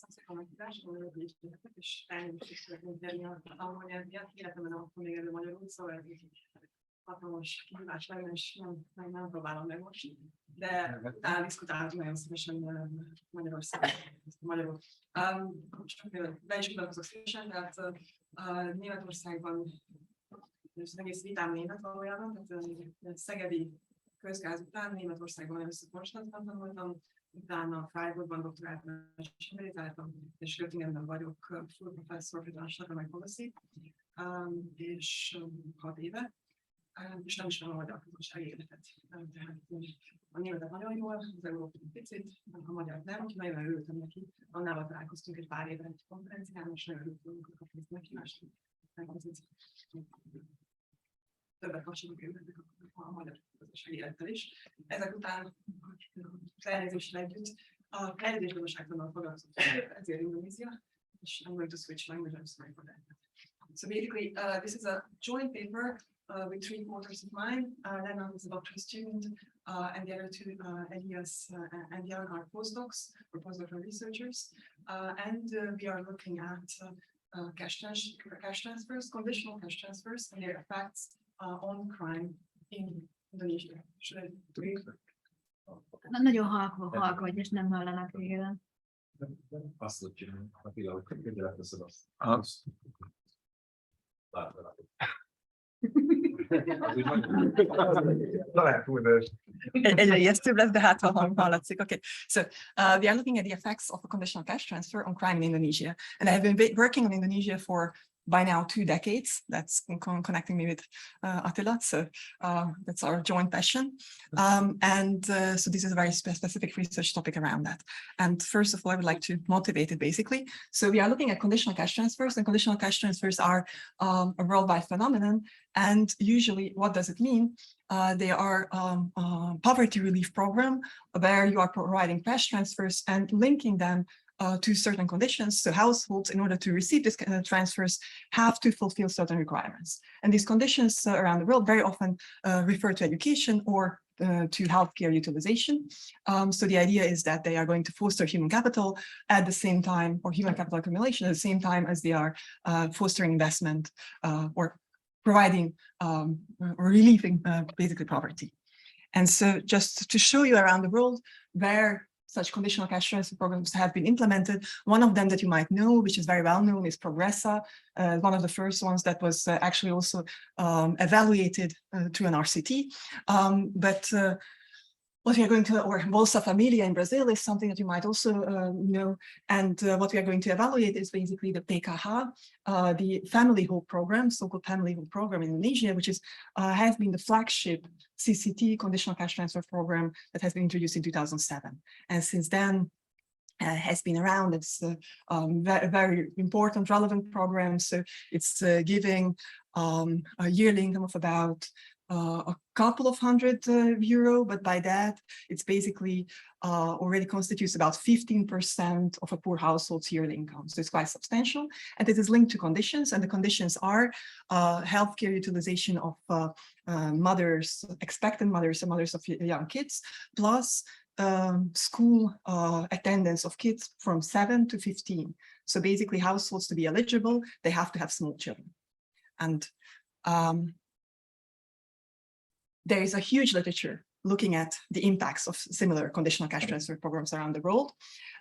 szépen a meghívást, és elnézést szeretnék kérni a angol miatt, életemben akkor még elő magyarul, szóval ez egy hatalmas kihívás lenne, és nem próbálom meg most. De utána diszkutáltunk nagyon szívesen magyarul. Be is mutatkozok szívesen, tehát Németországban az egész vitám német valójában, tehát szegedi közgáz után Németországban először Konstanzban voltam, utána Freiburgban doktoráltam és emeritáltam, és Göttingenben vagyok full professzor Financial Economic Policy, és 6 éve, és nem ismerem a magyar gazdasági életet. Tehát a németet nagyon jól, az európai picit, a magyar nem, úgyhogy nagyon örültem neki. Annával találkoztunk egy pár éve egy konferencián, és nagyon örültünk a meghívást. Többet kapcsolunk őket a magyar gazdasági élettel is. Ezek után az elnézéssel együtt a fejlődés gazdaságtannal foglalkozunk, ezért Indonesia, és I'm going to switch language, I'm sorry for that. So basically, this is a joint paper with 3 co-authors of mine. Lena is a doctoral student, and the other 2, Elias and Jan, are postdocs or postdoctoral researchers. And we are looking at cash transfers, conditional cash transfers, and their effects on crime in Indonesia. Should I do it? Nagyon halk vagy, és nem hallanak végre. Azt csinálni, a pillanat, hogy leteszed azt. Látod. Egyre ijesztőbb lesz, de hát hallatszik. Okay. So we are looking at the effects of a conditional cash transfer on crime in Indonesia. And I have been working on Indonesia for by now 2 decades. That's connecting me with Attila. So that's our joint passion. So this is a very specific research topic around that. And first of all, I would like to motivate it basically. So we are looking at conditional cash transfers, and conditional cash transfers are a worldwide phenomenon. And usually, what does it mean? They are a poverty relief program where you are providing cash transfers and linking them to certain conditions. So households, in order to receive these transfers, have to fulfill certain requirements. And these conditions around the world very often refer to education or to healthcare utilization. So the idea is that they are going to foster human capital at the same time, or human capital accumulation at the same time as they are fostering investment or providing or relieving basically poverty. And so just to show you around the world where such conditional cash transfer programs have been implemented. One of them that you might know, which is very well known, is Progressa, one of the first ones that was actually also evaluated through an RCT. What we are going to, or Bolsa Familia in Brazil, is something that you might also know. And what we are going to evaluate is basically the PKH, the Family Hope Program, so-called Family Hope Program in Indonesia, which is has been the flagship CCT, conditional cash transfer program, that has been introduced in 2007. And since then, has been around. It's a very important, relevant program. So it's giving a yearly income of about a couple of €100, but by that, it's basically already constitutes about 15% of a poor household's yearly income. So it's quite substantial, and it is linked to conditions, and the conditions are healthcare utilization of mothers, expectant mothers, and mothers of young kids, plus school attendance of kids from 7 to 15. So basically, households to be eligible, they have to have small children. And there is a huge literature looking at the impacts of similar conditional cash transfer programs around the world.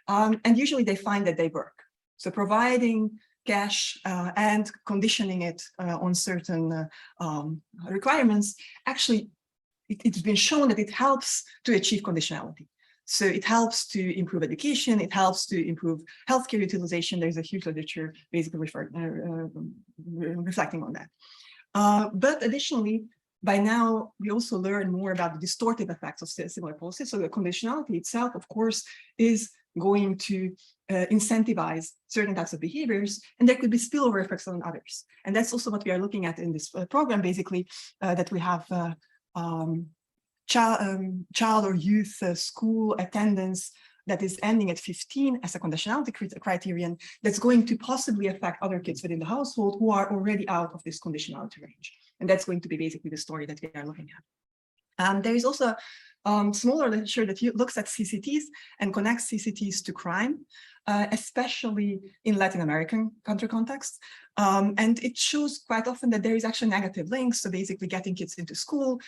And usually they find that they work. So providing cash and conditioning it on certain requirements, actually, it's been shown that it helps to achieve conditionality. So it helps to improve education, it helps to improve healthcare utilization. There's a huge literature basically reflecting on that. But additionally, by now, we also learn more about the distortive effects of similar policies. So the conditionality itself, of course, is going to incentivize certain types of behaviors, and there could be spillover effects on others. And that's also what we are looking at in this program, basically, that we have child or youth school attendance that is ending at 15 as a conditionality criterion that's going to possibly affect other kids within the household who are already out of this conditionality range. And that's going to be basically the story that we are looking at. There is also smaller literature that looks at CCTs and connects CCTs to crime, especially in Latin American country context. And it shows quite often that there is actually negative links. So basically getting kids into school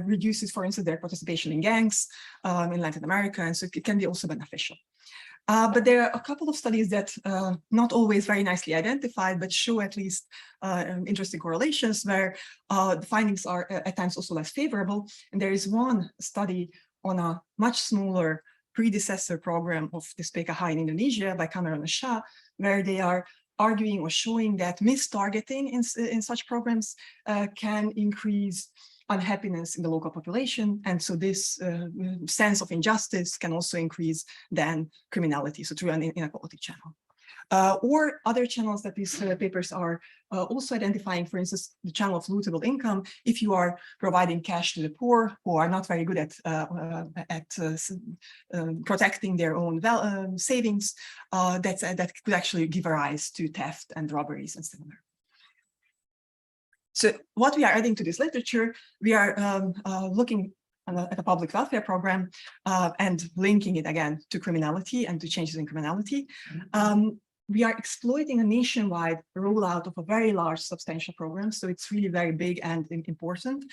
reduces, for instance, their participation in gangs in Latin America. And so it can be also beneficial. But there are a couple of studies that not always very nicely identified, but show at least interesting correlations where the findings are at times also less favorable. And there is one study on a much smaller predecessor program of this PKH in Indonesia by Cameron and Shah, where they are arguing or showing that mistargeting in such programs can increase unhappiness in the local population. And so this sense of injustice can also increase then criminality, so through an inequality channel. Or other channels that these papers are also identifying, for instance, the channel of lootable income. If you are providing cash to the poor who are not very good at protecting their own savings, that could actually give rise to theft and robberies and similar. So what we are adding to this literature, we are looking at a public welfare program and linking it again to criminality and to changes in criminality. We are exploiting a nationwide rollout of a very large substantial program. So it's really very big and important.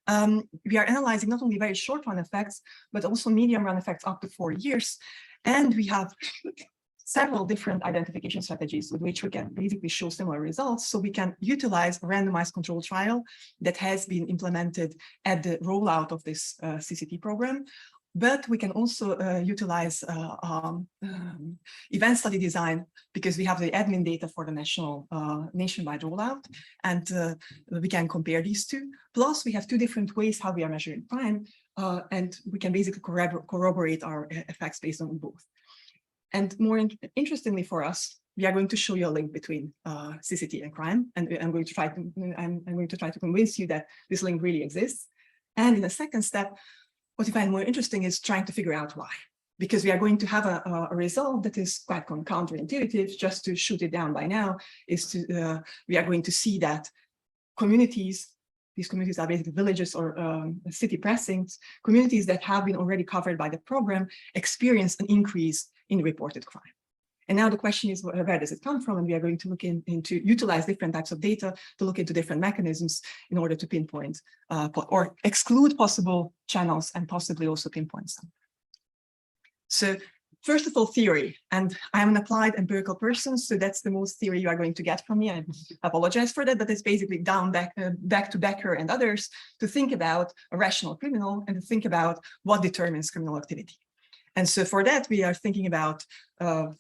We are analyzing not only very short run effects, but also medium run effects up to 4 years. And we have several different identification strategies with which we can basically show similar results. So we can utilize a randomized control trial that has been implemented at the rollout of this CCT program. But we can also utilize event study design because we have the admin data for the nationwide rollout, and we can compare these two. Plus, we have two different ways how we are measuring crime, and we can basically corroborate our effects based on both. And more interestingly for us, we are going to show you a link between CCT and crime, and I'm going to try to convince you that this link really exists. And in the second step, what we find more interesting is trying to figure out why, because we are going to have a result that is quite counterintuitive. Just to shoot it down by now, we are going to see that these communities are basically villages or city precincts, communities that have been already covered by the program experience an increase in reported crime. And now the question is, where does it come from? And we are going to look into utilize different types of data to look into different mechanisms in order to pinpoint or exclude possible channels and possibly also pinpoint some. So first of all, theory. And I'm an applied empirical person, so that's the most theory you are going to get from me. I apologize for that, but it's basically back to Becker and others to think about a rational criminal and to think about what determines criminal activity. And so for that, we are thinking about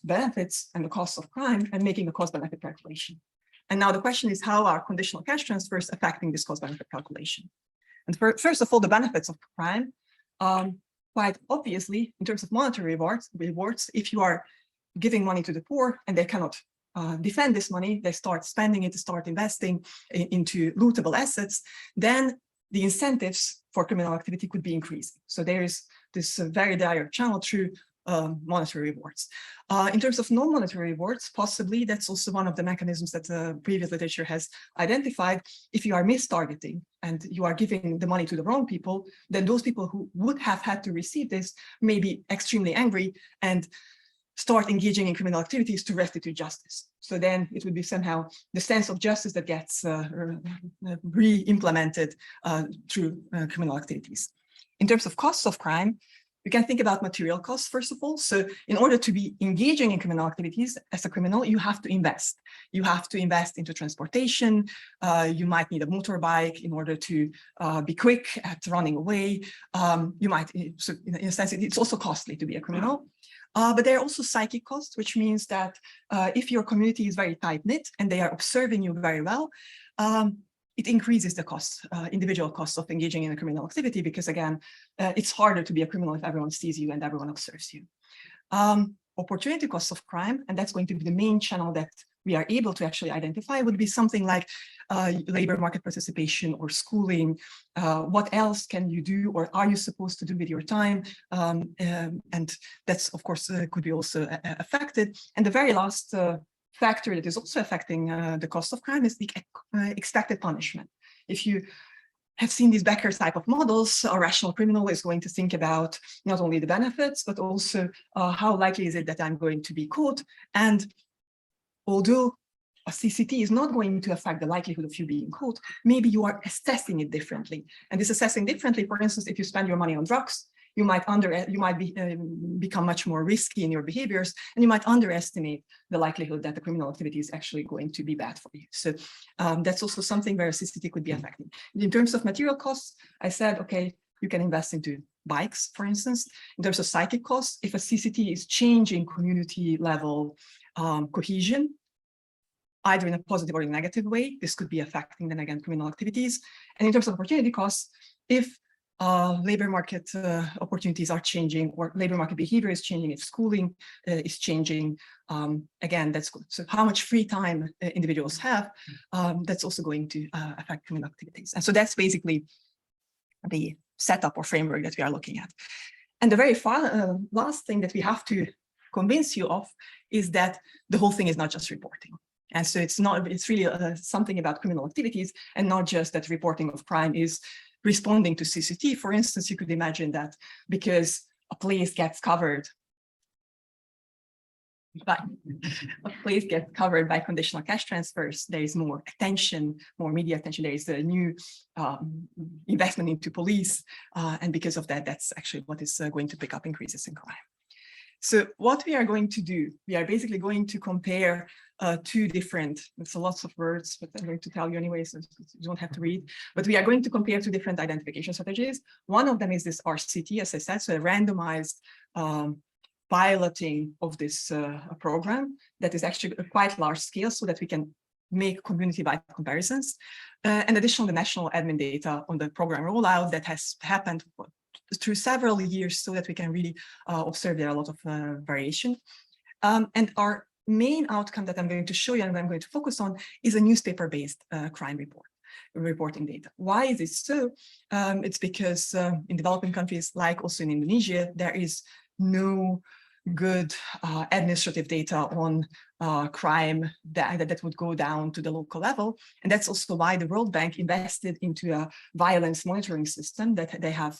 benefits and the costs of crime and making a cost-benefit calculation. And now the question is, how are conditional cash transfers affecting this cost-benefit calculation? And first of all, the benefits of crime, quite obviously, in terms of monetary rewards, if you are giving money to the poor and they cannot defend this money, they start spending it, start investing into lootable assets, then the incentives for criminal activity could be increasing. So there is this very direct channel through monetary rewards. In terms of non-monetary rewards, possibly that's also one of the mechanisms that the previous literature has identified. If you are mistargeting and you are giving the money to the wrong people, then those people who would have had to receive this may be extremely angry and start engaging in criminal activities to restitute justice. So then it would be somehow the sense of justice that gets re-implemented through criminal activities. In terms of costs of crime, you can think about material costs, first of all. So in order to be engaging in criminal activities as a criminal, you have to invest. You have to invest into transportation. You might need a motorbike in order to be quick at running away. You might, so in a sense, it's also costly to be a criminal. But there are also psychic costs, which means that if your community is very tight-knit and they are observing you very well, it increases the cost, individual costs of engaging in a criminal activity, because again, it's harder to be a criminal if everyone sees you and everyone observes you. Opportunity costs of crime, and that's going to be the main channel that we are able to actually identify, would be something like labor market participation or schooling. What else can you do or are you supposed to do with your time? And that's, of course, could be also affected. And the very last factor that is also affecting the cost of crime is the expected punishment. If you have seen these Becker type of models, a rational criminal is going to think about not only the benefits, but also how likely is it that I'm going to be caught. And although a CCT is not going to affect the likelihood of you being caught, maybe you are assessing it differently. And this assessing differently, for instance, if you spend your money on drugs, you might become much more risky in your behaviors, and you might underestimate the likelihood that the criminal activity is actually going to be bad for you. So that's also something where CCT could be affecting. In terms of material costs, I said, okay, you can invest into bikes, for instance. In terms of psychic costs, if a CCT is changing community level cohesion, either in a positive or in a negative way, this could be affecting then again criminal activities. And in terms of opportunity costs, if labor market opportunities are changing or labor market behavior is changing, if schooling is changing, again, that's good. So how much free time individuals have, that's also going to affect criminal activities. And so that's basically the setup or framework that we are looking at. And the very last thing that we have to convince you of is that the whole thing is not just reporting. And so it's really something about criminal activities and not just that reporting of crime is responding to CCT. For instance, you could imagine that because a place gets covered by conditional cash transfers, there is more attention, more media attention, there is a new investment into police. And because of that, that's actually what is going to pick up increases in crime. So what we are going to do, we are basically going to compare two different, it's lots of words, but I'm going to tell you anyway, so you don't have to read, but we are going to compare two different identification strategies. One of them is this RCT, as I said, so a randomized piloting of this program that is actually a quite large scale so that we can make community-wide comparisons. And additionally, the national admin data on the program rollout that has happened through several years so that we can really observe there are a lot of variation. And our main outcome that I'm going to show you and I'm going to focus on is a newspaper-based crime reporting data. Why is this so? It's because in developing countries, like also in Indonesia, there is no good administrative data on crime that would go down to the local level. And that's also why the World Bank invested into a violence monitoring system that they have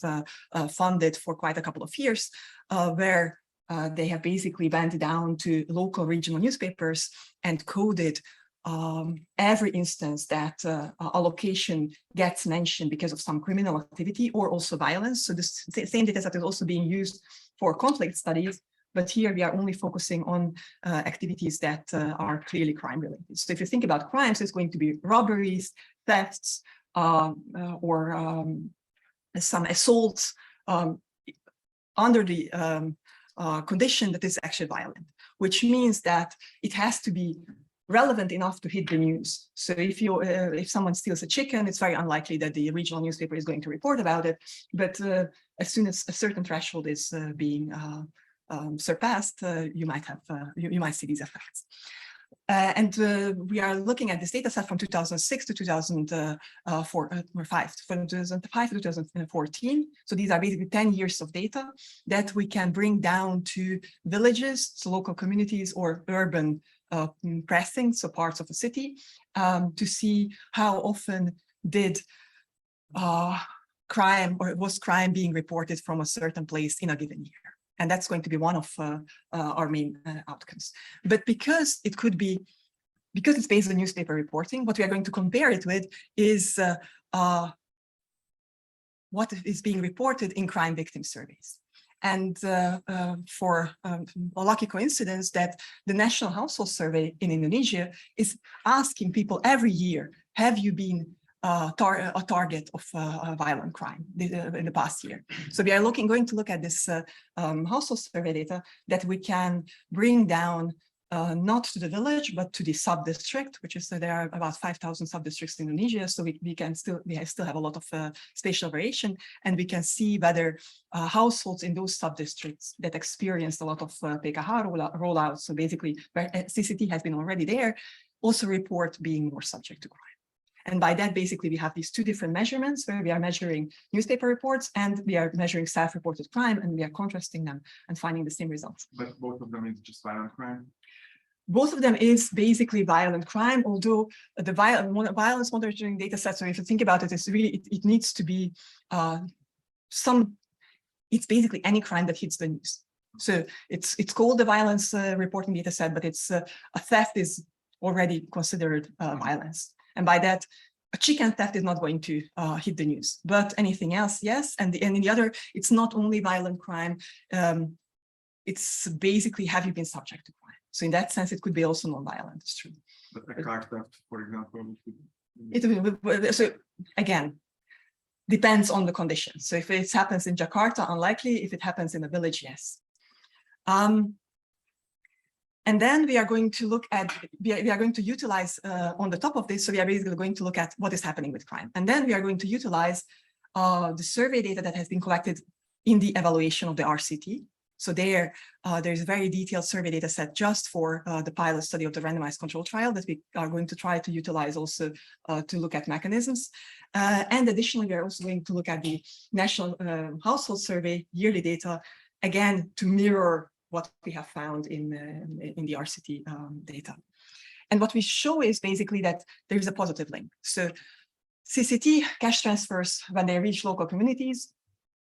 funded for quite a couple of years, where they have basically went down to local regional newspapers and coded every instance that a location gets mentioned because of some criminal activity or also violence. So this same data set is also being used for conflict studies, but here we are only focusing on activities that are clearly crime related. So if you think about crimes, it's going to be robberies, thefts, or some assaults under the condition that is actually violent, which means that it has to be relevant enough to hit the news. So if someone steals a chicken, it's very unlikely that the regional newspaper is going to report about it. But as soon as a certain threshold is being surpassed, you might see these effects. And we are looking at this data set from 2006 to 2005 to 2014. So these are basically 10 years of data that we can bring down to villages, so local communities or urban precincts, so parts of a city, to see how often did crime or was crime being reported from a certain place in a given year. And that's going to be one of our main outcomes. But because it's based on newspaper reporting, what we are going to compare it with is what is being reported in crime victim surveys. And for a lucky coincidence that the National Household Survey in Indonesia is asking people every year, have you been a target of violent crime in the past year? So we are going to look at this household survey data that we can bring down not to the village, but to the sub-district, which is there are about 5,000 sub-districts in Indonesia. So we still have a lot of spatial variation, and we can see whether households in those sub-districts that experienced a lot of PKH rollouts, so basically where CCT has been already there, also report being more subject to crime. And by that, basically, we have these two different measurements where we are measuring newspaper reports and we are measuring self-reported crime, and we are contrasting them and finding the same results. But both of them is just violent crime? both of them is basically violent crime, although the violence monitoring data set, so if you think about it, it's really, it needs to be it's basically any crime that hits the news. So it's called the violence reporting data set, but it's a theft is already considered violence. And by that, a chicken theft is not going to hit the news, but anything else, yes. And in the other, it's not only violent crime, it's basically, have you been subject to crime? So in that sense, it could be also non-violent, it's true. But a car theft, for example. So again, depends on the condition. So if it happens in Jakarta, unlikely. If it happens in a village, yes. And then we are going to look at, we are going to utilize on the top of this, so we are basically going to look at what is happening with crime. And then we are going to utilize the survey data that has been collected in the evaluation of the RCT. So there's a very detailed survey data set just for the pilot study of the randomized control trial that we are going to try to utilize also to look at mechanisms. And additionally, we are also going to look at the National Household Survey yearly data, again, to mirror what we have found in the RCT data. And what we show is basically that there is a positive link. So CCT cash transfers, when they reach local communities,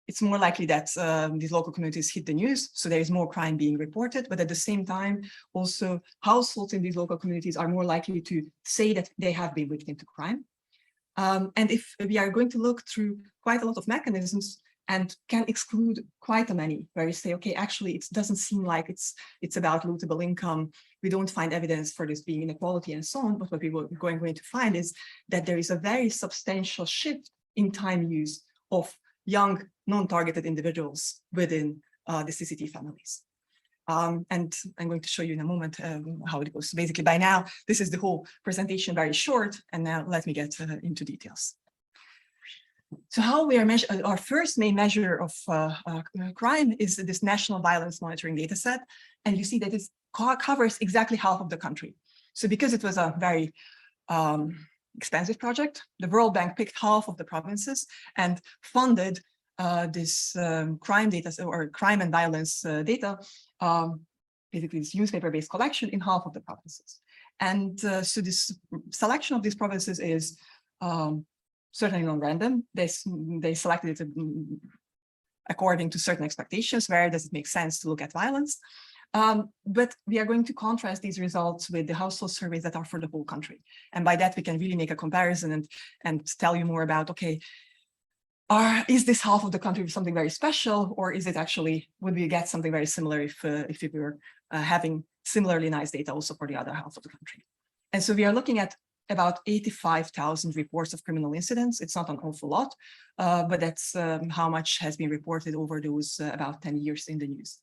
it's more likely that these local communities hit the news, so there is more crime being reported, but at the same time, also households in these local communities are more likely to say that they have been victim to crime. And if we are going to look through quite a lot of mechanisms and can exclude quite a many, where we say, okay, actually, it doesn't seem like it's about lootable income. We don't find evidence for this being inequality and so on, but what we were going to find is that there is a very substantial shift in time use of young, non-targeted individuals within the CCT families. And I'm going to show you in a moment how it goes. So basically, by now, this is the whole presentation, very short, and now let me get into details. So how we are measuring, our first main measure of crime is this National Violence Monitoring Data Set, and you see that it covers exactly half of the country. So because it was a very expensive project, the World Bank picked half of the provinces and funded this crime data or crime and violence data, basically this newspaper-based collection in half of the provinces. And so this selection of these provinces is certainly non-random. They selected it according to certain expectations. Where does it make sense to look at violence? But we are going to contrast these results with the household surveys that are for the whole country. And by that, we can really make a comparison and tell you more about, okay, is this half of the country something very special, or is it actually, would we get something very similar if we were having similarly nice data also for the other half of the country? And so we are looking at about 85,000 reports of criminal incidents. It's not an awful lot, but that's how much has been reported over those about 10 years in the news.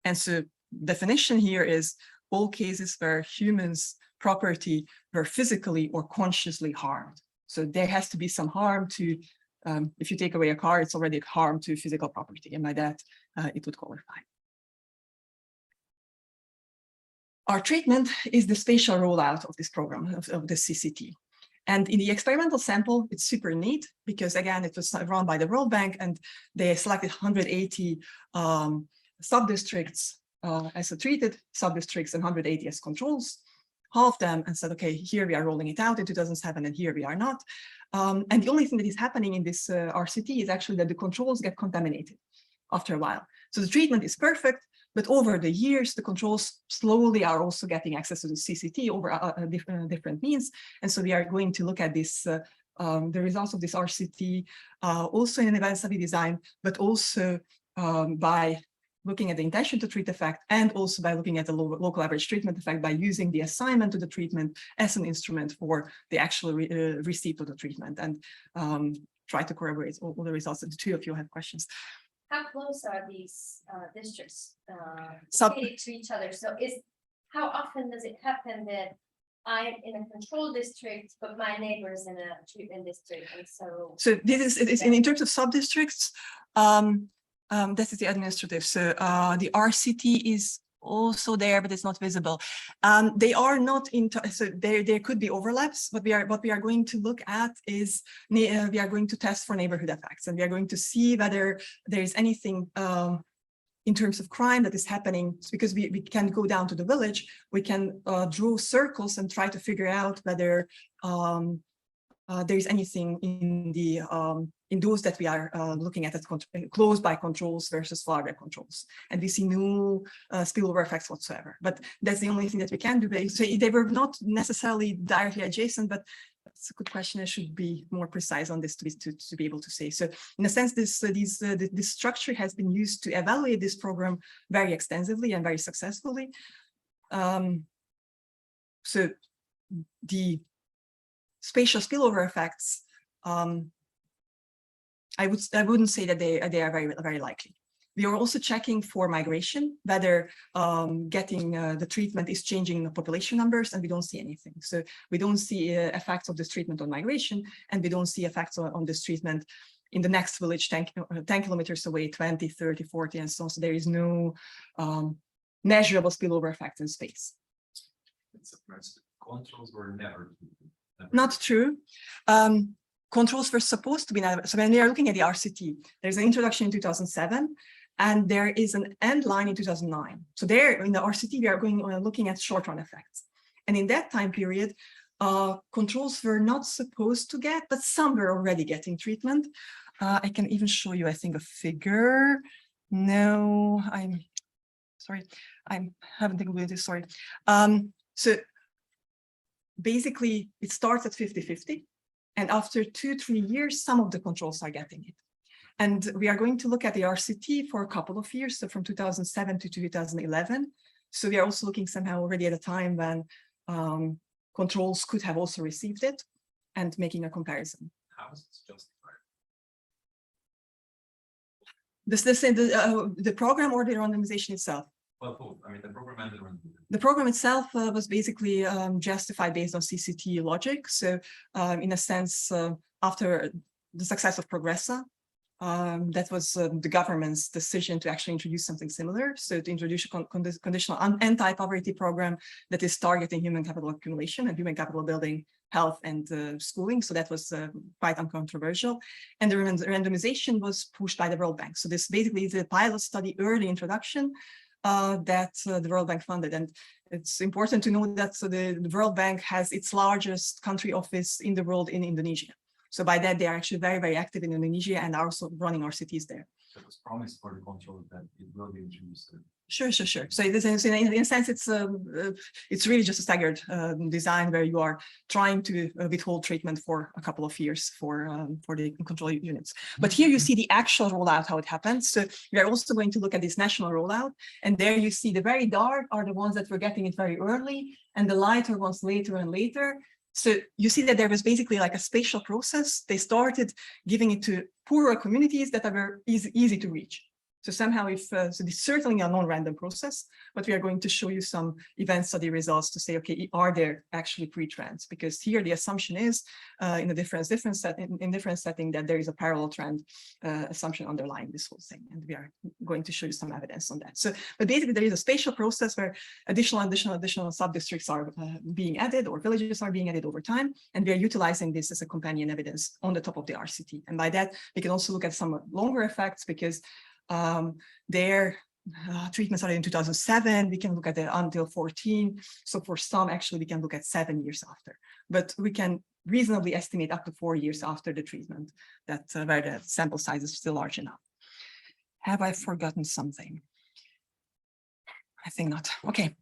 And so definition here is all cases where humans' property were physically or consciously harmed. So there has to be some harm to, if you take away a car, it's already harm to physical property, and by that, it would qualify. Our treatment is the spatial rollout of this program, of the CCT. And in the experimental sample, it's super neat because, again, it was run by the World Bank, and they selected 180 sub-districts as treated sub-districts and 180 as controls, half them, and said, okay, here we are rolling it out in 2007, and here we are not. And the only thing that is happening in this RCT is actually that the controls get contaminated after a while. So the treatment is perfect, but over the years, the controls slowly are also getting access to the CCT over different means. And so we are going to look at this, the results of this RCT, also in an event study design, but also by looking at the intention to treat effect, and also by looking at the local average treatment effect by using the assignment to the treatment as an instrument for the actual receipt of the treatment, and try to corroborate all the results. The two of you have questions. How close are these districts located to each other? So how often does it happen that I'm in a control district, but my neighbor is in a treatment district, and so this is in terms of sub-districts. This is the administrative. So the RCT is also there, but it's not visible. They are not so there could be overlaps, but what we are going to look at is we are going to test for neighborhood effects, and we are going to see whether there is anything in terms of crime that is happening, because we can go down to the village, we can draw circles and try to figure out whether there is anything in the in those that we are looking at as close by controls versus far by controls, and we see no spillover effects whatsoever. But that's the only thing that we can do. So they were not necessarily directly adjacent, but it's a good question. I should be more precise on this to be able to say. So in a sense, this structure has been used to evaluate this program very extensively and very successfully. So the spatial spillover effects, I wouldn't say that they are very likely. We are also checking for migration, whether getting the treatment is changing the population numbers, and we don't see anything. So we don't see effects of this treatment on migration, and we don't see effects on this treatment in the next village 10 kilometers away, 20, 30, 40, and so on. So there is no measurable spillover effect in space. Controls were never. Not true. Controls were supposed to be never. So when we are looking at the RCT, there's an introduction in 2007, and there is an end line in 2009. So there in the RCT, we are looking at short-run effects. And in that time period, controls were not supposed to get, but some were already getting treatment. I can even show you, I think, a figure. No, I'm sorry. I haven't taken this, sorry. So basically, it starts at 50-50. And after 2-3 years, some of the controls are getting it. And we are going to look at the RCT for a couple of years, so from 2007 to 2011. So we are also looking somehow already at a time when controls could have also received it and making a comparison. How is it justified? The program or the randomization itself? Well, both. I mean, the program and the randomization. The program itself was basically justified based on CCT logic. So in a sense, after the success of Progressa, that was the government's decision to actually introduce something similar. So to introduce a conditional anti-poverty program that is targeting human capital accumulation and human capital building, health and schooling. So that was quite uncontroversial. And the randomization was pushed by the World Bank. So this basically is a pilot study, early introduction that the World Bank funded. And it's important to know that the World Bank has its largest country office in the world in Indonesia. So by that, they are actually very, very active in Indonesia and are also running our cities there. So it was promised for the control that it will be introduced. Sure. So it is, in a sense, it's really just a staggered design where you are trying to withhold treatment for a couple of years for the control units. But here you see the actual rollout, how it happens. So we are also going to look at this national rollout, and there you see the very dark are the ones that were getting it very early, and the lighter ones later and later. So you see that there was basically like a spatial process. They started giving it to poorer communities that are easy to reach. So somehow so this is certainly a non-random process, but we are going to show you some event study results to say, okay, are there actually pre-trends? Because here the assumption is in a different setting that there is a parallel trend assumption underlying this whole thing. And we are going to show you some evidence on that. So, but basically there is a spatial process where additional sub-districts are being added or villages are being added over time. And we are utilizing this as a companion evidence on the top of the RCT. And by that, we can also look at some longer effects because their treatment started in 2007. We can look at it until 14. So for some, actually, we can look at 7 years after. But we can reasonably estimate up to 4 years after the treatment that where the sample size is still large enough. Have I forgotten something? I think not. Okay.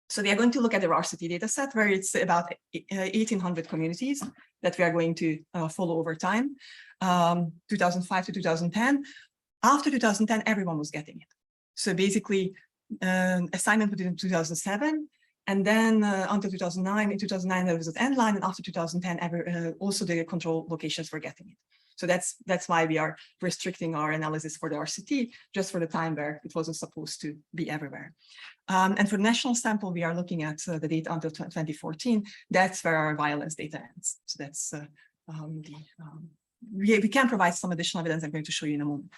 So we are going to look at the RCT data set where it's about 1,800 communities that we are going to follow over time, 2005 to 2010. After 2010, everyone was getting it. So basically, assignment within 2007, and then until 2009. In 2009, there was an end line, and after 2010, also the control locations were getting it. So that's why we are restricting our analysis for the RCT just for the time where it wasn't supposed to be everywhere. And for the national sample, we are looking at the data until 2014. That's where our violence data ends. So that's we can provide some additional evidence I'm going to show you in a moment.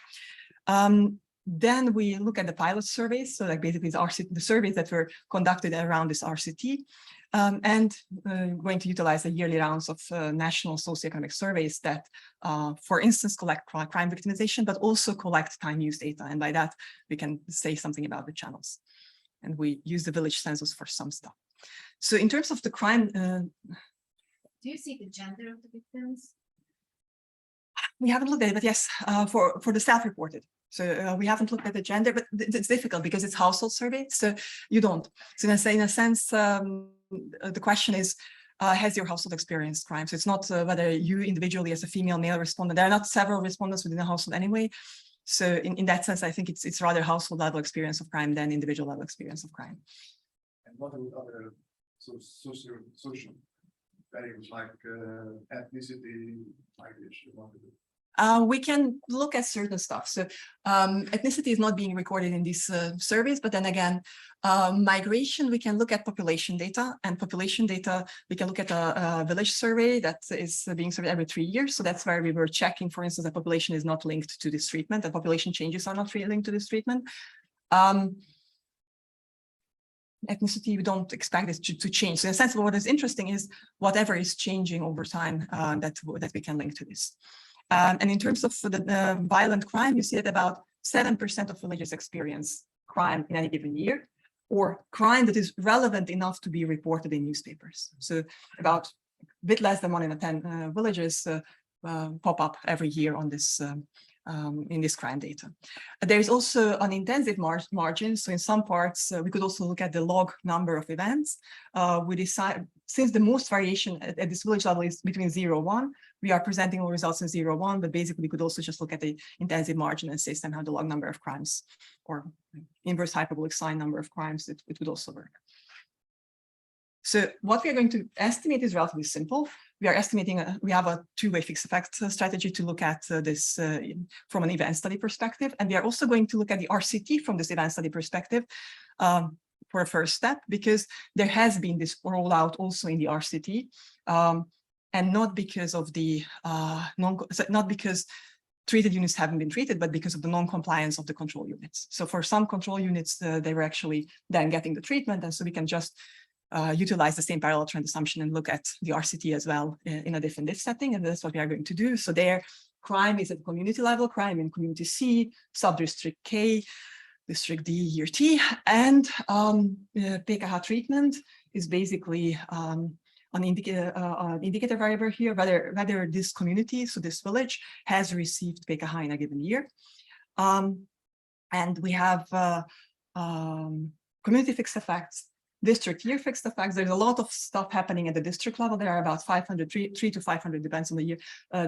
Then we look at the pilot surveys. So like basically the surveys that were conducted around this RCT. going to utilize the yearly rounds of national socioeconomic surveys that, for instance, collect crime victimization, but also collect time use data. And by that, we can say something about the channels. And we use the village census for some stuff. So in terms of the crime, Do you see the gender of the victims? we haven't looked at it, but yes, for the self-reported. So we haven't looked at the gender, but it's difficult because it's household survey, so you don't. So in a sense, the question is, has your household experienced crime? So it's not whether you individually as a female, male respondent, there are not several respondents within the household anyway. So in that sense, I think it's rather household level experience of crime than individual level experience of crime. And what about other social values like ethnicity, migration? We can look at certain stuff. So ethnicity is not being recorded in these surveys, but then again, migration, we can look at population data, and population data, we can look at a village survey that is being surveyed every 3 years. So that's where we were checking, for instance, that population is not linked to this treatment, and population changes are not really linked to this treatment. Ethnicity, we don't expect this to change. So in a sense, what is interesting is whatever is changing over time that we can link to this. And in terms of the violent crime, you see that about 7% of villages experience crime in any given year, or crime that is relevant enough to be reported in newspapers. So about a bit less than 1 in 10 villages pop up every year on this in this crime data. There is also an intensive margin. So in some parts, we could also look at the log number of events. We decide, since the most variation at this village level is between 0 and 1, we are presenting all results in 0 and 1, but basically we could also just look at the intensive margin and say somehow the log number of crimes or inverse hyperbolic sine number of crimes, it would also work. So what we are going to estimate is relatively simple. We are estimating, we have a two-way fixed effect strategy to look at this from an event study perspective. And we are also going to look at the RCT from this event study perspective for a first step, because there has been this rollout also in the RCT, and not because of the, not because treated units haven't been treated, but because of the non-compliance of the control units. So for some control units, they were actually then getting the treatment. And so we can just utilize the same parallel trend assumption and look at the RCT as well in a different diff setting. And that's what we are going to do. So there, crime is at community level, crime in community C, sub-district K, district D, year T, and PKH treatment is basically an indicator variable here, whether this community, so this village, has received PKH in a given year. And we have community fixed effects, district year fixed effects. There's a lot of stuff happening at the district level. There are about 3 to 500, depends on the year,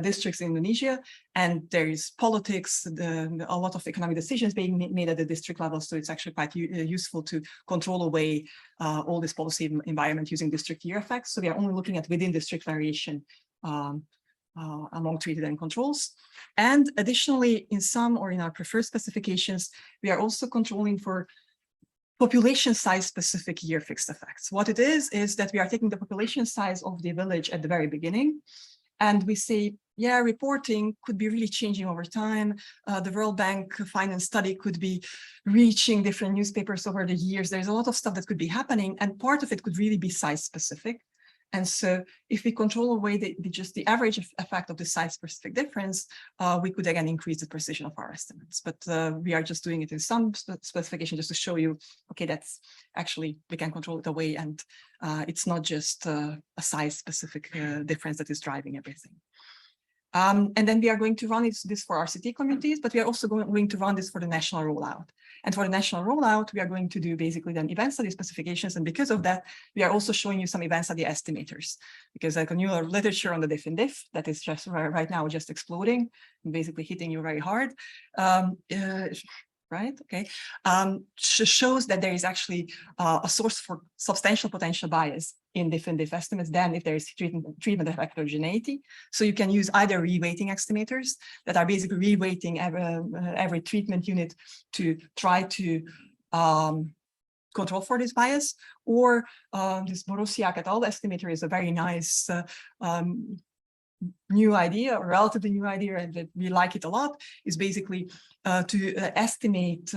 districts in Indonesia. And there is politics, a lot of economic decisions being made at the district level. So it's actually quite useful to control away all this policy environment using district year effects. So we are only looking at within district variation among treated and controls. And additionally, in some or in our preferred specifications, we are also controlling for population size specific year fixed effects. What it is that we are taking the population size of the village at the very beginning, and we say, yeah, reporting could be really changing over time. The World Bank finance study could be reaching different newspapers over the years. There's a lot of stuff that could be happening, and part of it could really be size specific. And so if we control away just the average effect of the size-specific difference, we could again increase the precision of our estimates. But we are just doing it in some specification just to show you, okay, that's actually, we can control it away, and it's not just a size-specific difference that is driving everything. And then we are going to run this for RCT communities, but we are also going to run this for the national rollout. And for the national rollout, we are going to do basically then event study specifications. And because of that, we are also showing you some event study estimators, because like a new literature on the diff and diff that is just right now just exploding and basically hitting you very hard. Right, okay, shows that there is actually a source for substantial potential bias in diff and diff estimates than if there is treatment effect heterogeneity. So you can use either reweighting estimators that are basically reweighting every treatment unit to try to control for this bias, or this Borosiak et al. Estimator is a very nice new idea, or relatively new idea, and that we like it a lot, is basically to estimate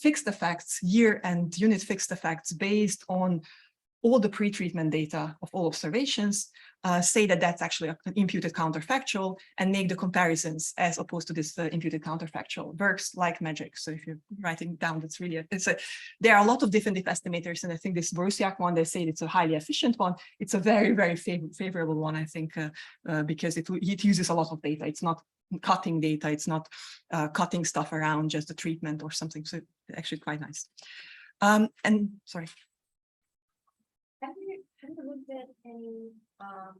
fixed effects, year and unit fixed effects based on all the pre-treatment data of all observations, say that that's actually an imputed counterfactual, and make the comparisons as opposed to this imputed counterfactual. Works like magic. So if you're writing down, that's really, there are a lot of different diff estimators, and I think this Borusiak one, they say it's a highly efficient one. It's a very, very favorable one, I think, because it uses a lot of data. It's not cutting data, it's not cutting stuff around just the treatment or something. So actually quite nice. And sorry. Have you looked at any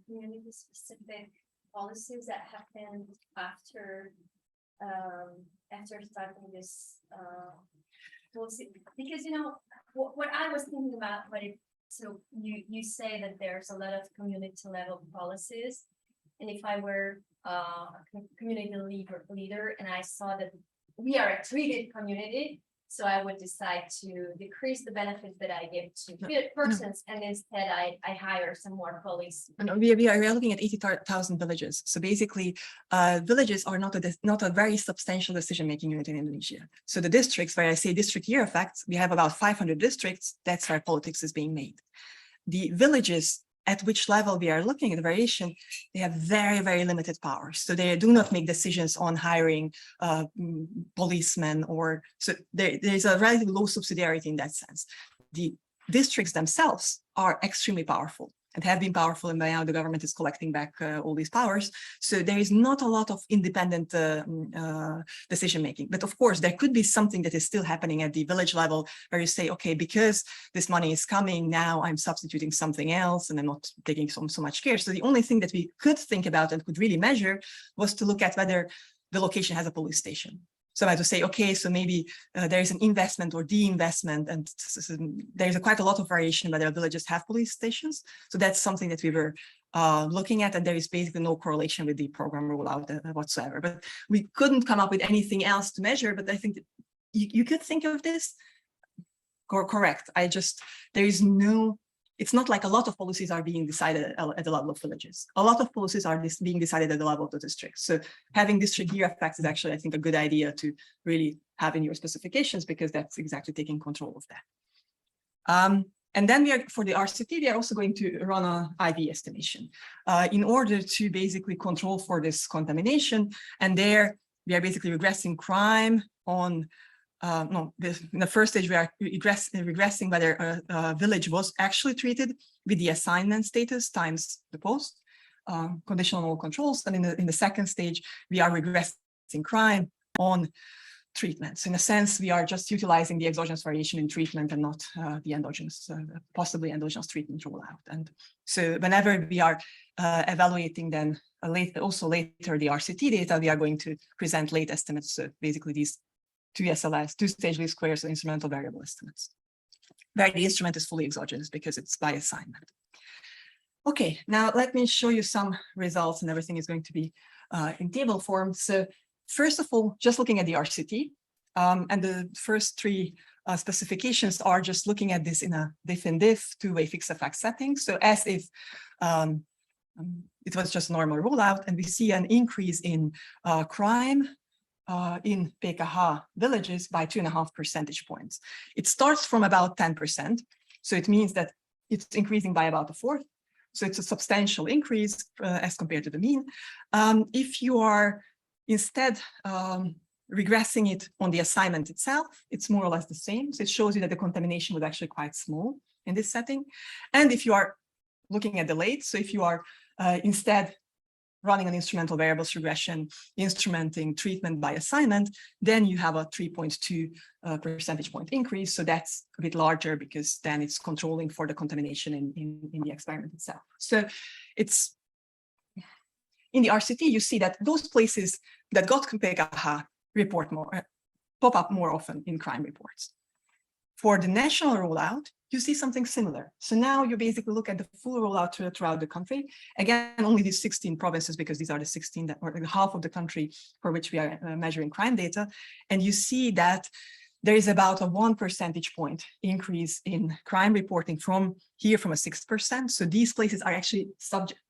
community-specific policies that happened after starting this policy? Because what I was thinking about, so you say that there's a lot of community-level policies, and if I were a community leader and I saw that we are a treated community, so I would decide to decrease the benefits that I give to persons, and instead I hire some more police. No, we are looking at 80,000 villages. So basically, villages are not a very substantial decision-making unit in Indonesia. So the districts, where I say district year effects, we have about 500 districts. That's where politics is being made. The villages at which level we are looking at the variation, they have very, very limited powers. So they do not make decisions on hiring policemen, or so there's a relatively low subsidiarity in that sense. The districts themselves are extremely powerful and have been powerful, and by now the government is collecting back all these powers. So there is not a lot of independent decision-making. But of course, there could be something that is still happening at the village level, where you say, okay, because this money is coming, now I'm substituting something else, and I'm not taking so much care. So the only thing that we could think about and could really measure was to look at whether the location has a police station. So I had to say, okay, so maybe there is an investment or de-investment, and there's quite a lot of variation whether villages have police stations. So that's something that we were looking at, and there is basically no correlation with the program rollout whatsoever. But we couldn't come up with anything else to measure, but I think that you could think of this correct. There is no, it's not like a lot of policies are being decided at the level of villages. A lot of policies are being decided at the level of the district. So having district year effects is actually, I think, a good idea to really have in your specifications, because that's exactly taking control of that. And then for the RCT, we are also going to run an IV estimation in order to basically control for this contamination. And there we are basically regressing crime on in the first stage, we are regressing whether a village was actually treated with the assignment status times the post conditional controls. And in the second stage, we are regressing crime on treatment. So in a sense, we are just utilizing the exogenous variation in treatment and not the endogenous, possibly endogenous treatment rollout. And so whenever we are evaluating then also later the RCT data, we are going to present late estimates. So basically these two SLS, two-stage least squares, and instrumental variable estimates, where the instrument is fully exogenous because it's by assignment. Okay, now let me show you some results, and everything is going to be in table form. So first of all, just looking at the RCT, and the first three specifications are just looking at this in a diff two-way fixed effect setting. So as if it was just a normal rollout, and we see an increase in crime in PKH villages by 2.5 percentage points. It starts from about 10%. So it means that it's increasing by about a fourth. So it's a substantial increase as compared to the mean. If you are instead regressing it on the assignment itself, it's more or less the same. So it shows you that the contamination was actually quite small in this setting. And if you are looking at the late, so if you are instead running an instrumental variables regression, instrumenting treatment by assignment, then you have a 3.2 percentage point increase. So that's a bit larger because then it's controlling for the contamination in the experiment itself. So it's in the RCT, you see that those places that got PKH report more, pop up more often in crime reports. For the national rollout, you see something similar. So now you basically look at the full rollout throughout the country. Again, only these 16 provinces, because these are the 16 that, or half of the country for which we are measuring crime data. And you see that there is about a 1 percentage point increase in crime reporting from a 6%. So these places are actually subject.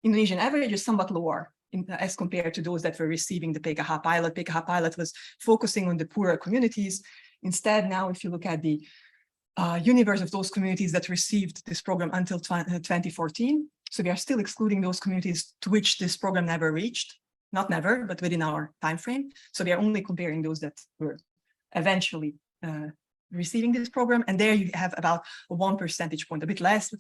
Indonesian average is somewhat lower as compared to those that were receiving the PKH pilot. PKH pilot was focusing on the poorer communities. Instead, now, if you look at the universe of those communities that received this program until 2014. So we are still excluding those communities to which this program never reached, not never, but within our time frame. So we are only comparing those that were eventually receiving this program. And there you have about a 1 percentage point, a bit less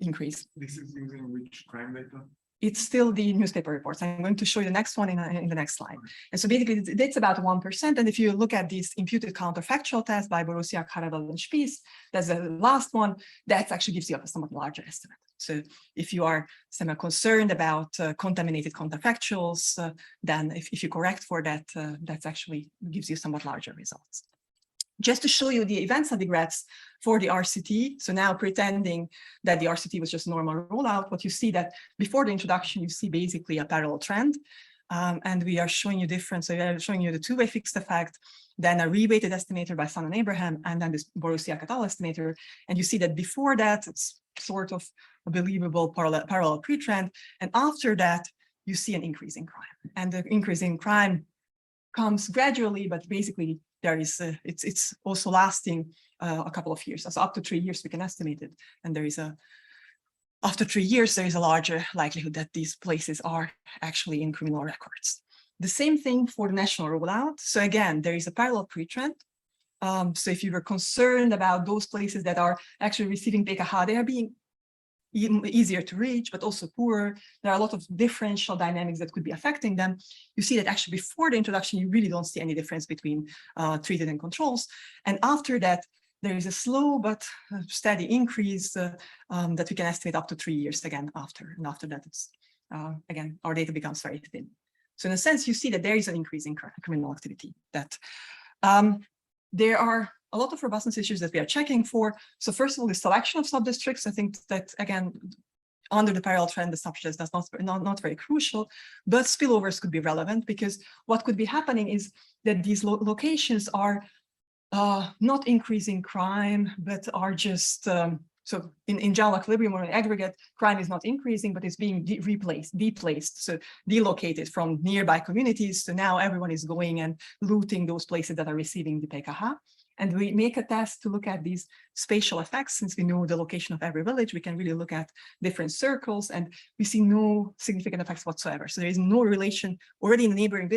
increase. This is using which crime data? It's still the newspaper reports. I'm going to show you the next one in the next slide. And so basically it's about 1%. And if you look at this imputed counterfactual test by Borussia, Karavel, and Spies, that's the last one, that actually gives you a somewhat larger estimate. So if you are somewhat concerned about contaminated counterfactuals, then if you correct for that, that actually gives you somewhat larger results. Just to show you the event study graphs for the RCT, so now pretending that the RCT was just normal rollout, what you see that before the introduction, you see basically a parallel trend. And we are showing you different, so we are showing you the two-way fixed effect, then a reweighted estimator by Sun and Abraham, and then this Borussia et al. Estimator. And you see that before that, it's sort of a believable parallel pre-trend. And after that, you see an increase in crime. And the increase in crime comes gradually, but basically there is it's also lasting a couple of years. So up to 3 years we can estimate it. And there is after 3 years, there is a larger likelihood that these places are actually in criminal records. The same thing for the national rollout. So again, there is a parallel pre-trend. So if you were concerned about those places that are actually receiving PKH, they are being easier to reach, but also poorer. There are a lot of differential dynamics that could be affecting them. You see that actually before the introduction, you really don't see any difference between treated and controls. And after that, there is a slow but steady increase that we can estimate up to 3 years again after. And after that, it's again, our data becomes very thin. So in a sense, you see that there is an increase in criminal activity. That there are a lot of robustness issues that we are checking for. So first of all, the selection of sub-districts, I think that, again, under the parallel trend, the subject that's not very crucial, but spillovers could be relevant because what could be happening is that these locations are not increasing crime, but are just, so in general equilibrium or in aggregate, crime is not increasing, but it's being deplaced, so delocated from nearby communities. So now everyone is going and looting those places that are receiving the PKH. And we make a test to look at these spatial effects. Since we know the location of every village, we can really look at different circles and we see no significant effects whatsoever. So there is no relation already in the neighboring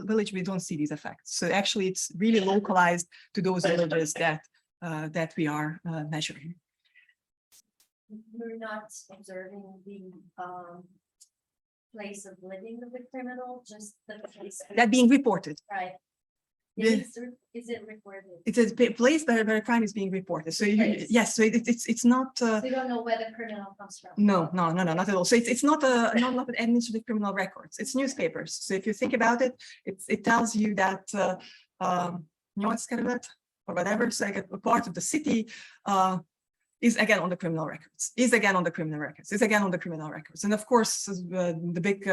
village, we don't see these effects. So actually it's really localized to those villages that we are measuring. We're not observing the place of living of the criminal, just the place. That being reported. Right. Is it reported? It's a place where a crime is being reported. So yes, so it's not. So you don't know where the criminal comes from. No, not at all. So it's not not administrative criminal records. It's newspapers. So if you think about it, it tells you that or whatever, so like a part of the city is again on the criminal records, is again on the criminal records. And of course, the big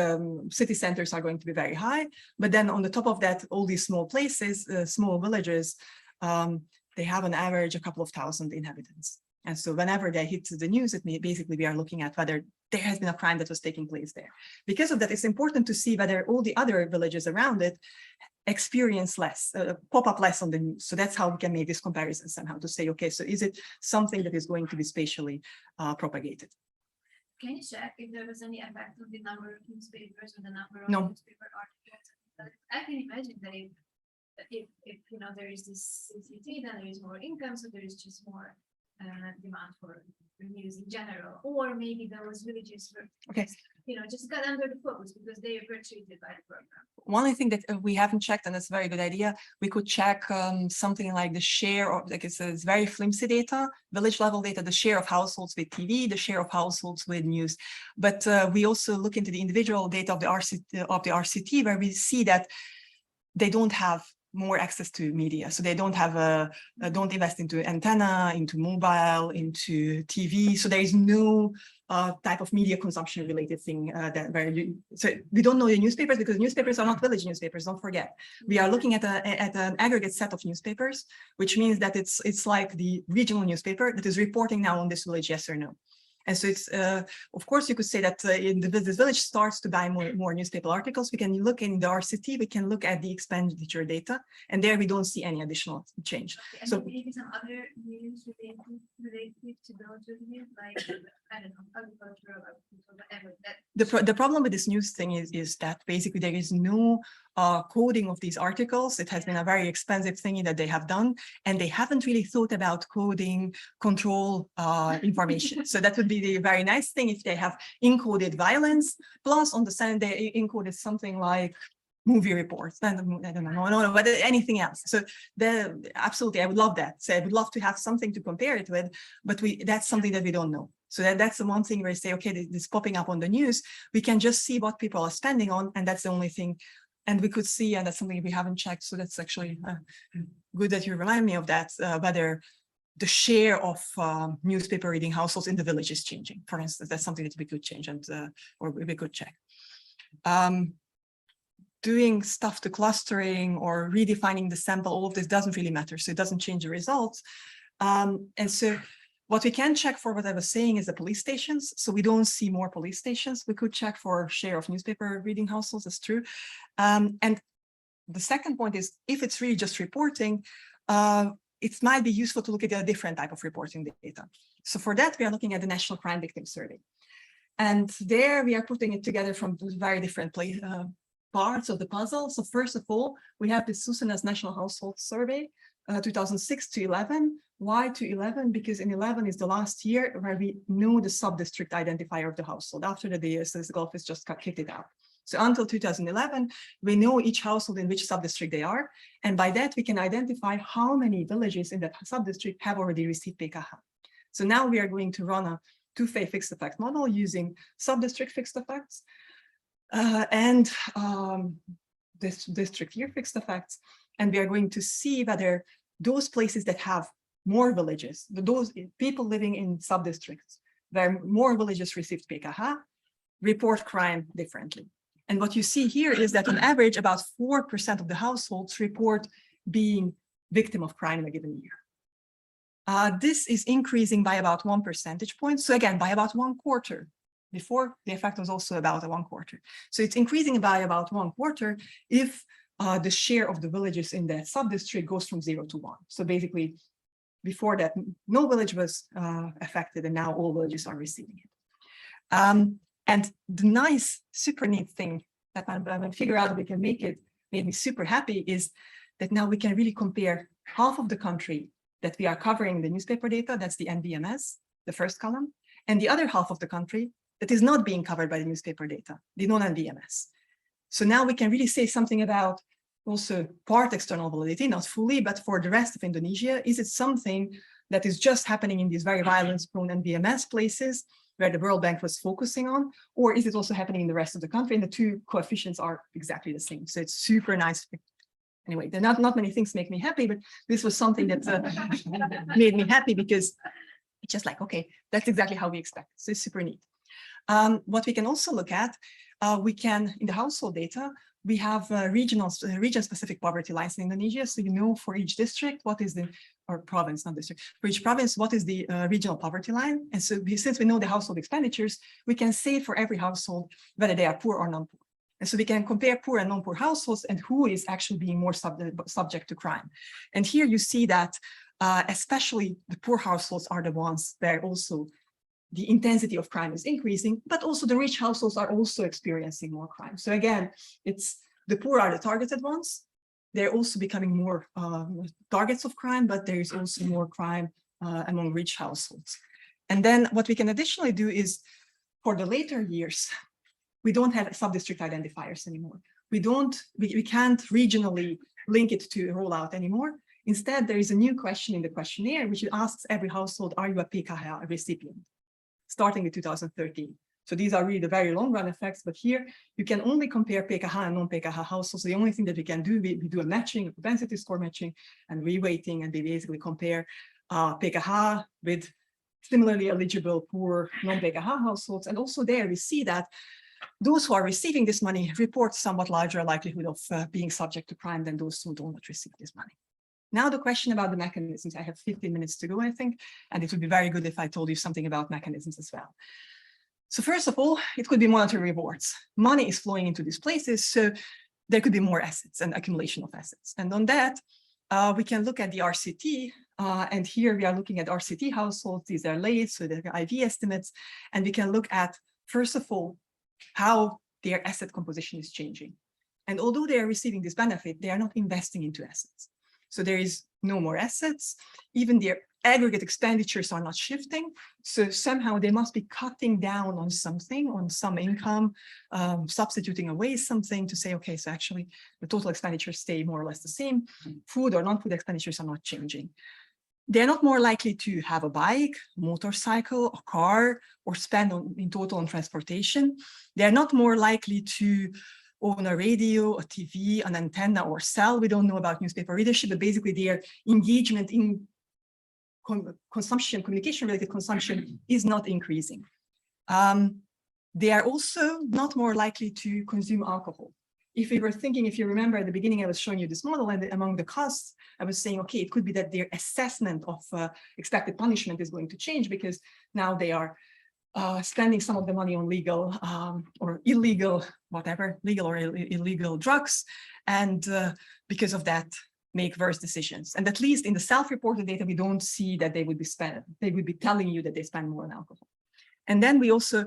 city centers are going to be very high, but then on the top of that, all these small places, small villages, they have an average a couple of thousand inhabitants. And so whenever they hit the news, basically we are looking at whether there has been a crime that was taking place there. Because of that, it's important to see whether all the other villages around it experience less, pop up less on the news. So that's how we can make this comparison somehow to say, okay, so is it something that is going to be spatially propagated? Can you check if there was any effect on the number of newspapers or the number of No. newspaper articles? I can imagine that if you know there is this CCT, then there is more income, so there is just more demand for news in general, or maybe those villages were just got under the focus because they were treated by the program. One thing that we haven't checked, and that's a very good idea, we could check something like the share of, like it's very flimsy data, village level data, the share of households with TV, the share of households with news. But we also look into the individual data of the RCT, where we see that they don't have more access to media. So they don't have don't invest into antenna, into mobile, into TV. So there is no type of media consumption related thing so we don't know the newspapers because newspapers are not village newspapers, don't forget. We are looking at an aggregate set of newspapers, which means that it's like the regional newspaper that is reporting now on this village, yes or no. And so it's, of course, you could say that this village starts to buy more newspaper articles. We can look in the RCT, we can look at the expenditure data, and there we don't see any additional change. Okay, and So maybe some other news related to those reviews, like, I don't know, agriculture or whatever. That the problem with this news thing is that basically there is no coding of these articles. It has been a very expensive thing that they have done, and they haven't really thought about coding control information. So that would be the very nice thing if they have encoded violence, plus on the side they encoded something like movie reports. I don't know, but anything else. So absolutely, I would love that. So I would love to have something to compare it with, but that's something that we don't know. So that's the one thing where I say, okay, this is popping up on the news. We can just see what people are spending on, and that's the only thing. And we could see, and that's something we haven't checked. So that's actually good that you remind me of that, whether the share of newspaper reading households in the village is changing. For instance, that's something that we could change and or we could check. Doing stuff to clustering or redefining the sample, all of this doesn't really matter. So it doesn't change the results. And so what we can check for, what I was saying, is the police stations. So we don't see more police stations. We could check for share of newspaper reading households, that's true. And the second point is, if it's really just reporting, it might be useful to look at a different type of reporting data. So for that, we are looking at the National Crime Victim Survey. And there we are putting it together from very different parts of the puzzle. So first of all, we have the Susanas National Household Survey, 2006 to 11. Why to 11? Because in 11 is the last year where we know the sub-district identifier of the household. After that, the statistical office just kicked it out. So until 2011, we know each household in which sub-district they are. And by that, we can identify how many villages in that sub-district have already received PKH. So now we are going to run a two-phase fixed effect model using sub-district fixed effects and this district year fixed effects. And we are going to see whether those places that have more villages, those people living in sub-districts where more villages received PKH, report crime differently. And what you see here is that on average, about 4% of the households report being victim of crime in a given year. This is increasing by about 1 percentage point. So again, by about 1/4. Before, the effect was also about a 1/4. So it's increasing by about 1/4 if the share of the villages in that sub-district goes from 0 to 1. So basically, before that, no village was affected, and now all villages are receiving it. And the nice, super neat thing that I'm going to figure out that we can make it, made me super happy, is that now we can really compare half of the country that we are covering the newspaper data, that's the NBMS, the first column, and the other half of the country that is not being covered by the newspaper data, the non-NBMS. So now we can really say something about also part external validity, not fully, but for the rest of Indonesia, is it something that is just happening in these very violence-prone NBMS places where the World Bank was focusing on, or is it also happening in the rest of the country? And the two coefficients are exactly the same. So it's super nice. Anyway, not many things make me happy, but this was something that made me happy because it's just like, okay, that's exactly how we expect. So it's super neat. What we can also look at, we can, in the household data, we have region-specific poverty lines in Indonesia. So you know for each district, what is the, or province, not district, for each province, what is the regional poverty line. And so since we know the household expenditures, we can say for every household whether they are poor or non-poor. And so we can compare poor and non-poor households and who is actually being more subject to crime. And here you see that especially the poor households are the ones where also the intensity of crime is increasing, but also the rich households are also experiencing more crime. So again, it's the poor are the targeted ones. They're also becoming more targets of crime, but there is also more crime among rich households. And then what we can additionally do is, for the later years, we don't have sub-district identifiers anymore. We can't regionally link it to rollout anymore. Instead, there is a new question in the questionnaire, which asks every household, are you a PKH recipient? Starting with 2013. So these are really the very long run effects, but here you can only compare PKH and non-PKH households. So the only thing that we can do, we do a matching, a propensity score matching and reweighting, and we basically compare PKH with similarly eligible poor non-PKH households. And also there we see that those who are receiving this money report somewhat larger likelihood of being subject to crime than those who do not receive this money. Now the question about the mechanisms. I have 15 minutes to go, I think, and it would be very good if I told you something about mechanisms as well. So first of all, it could be monetary rewards. Money is flowing into these places, so there could be more assets and accumulation of assets. And on that, we can look at the RCT, and here we are looking at RCT households. These are laid, so they're IV estimates, and we can look at, first of all, how their asset composition is changing. And although they are receiving this benefit, they are not investing into assets. So there is no more assets, even their aggregate expenditures are not shifting. So somehow they must be cutting down on something, on some income, substituting away something to say, okay, so actually the total expenditures stay more or less the same. Food or non-food expenditures are not changing. They're not more likely to have a bike, motorcycle, a car, or spend in total on transportation. They're not more likely to own a radio, a TV, an antenna, or sell. We don't know about newspaper readership, but basically their engagement in consumption, communication-related consumption is not increasing. They are also not more likely to consume alcohol. If we were thinking, if you remember at the beginning, I was showing you this model, and among the costs, I was saying, okay, it could be that their assessment of expected punishment is going to change because now they are spending some of the money on legal or illegal, whatever, legal or illegal drugs. And because of that, make worse decisions. And at least in the self-reported data, we don't see that they would be telling you that they spend more on alcohol. And then we also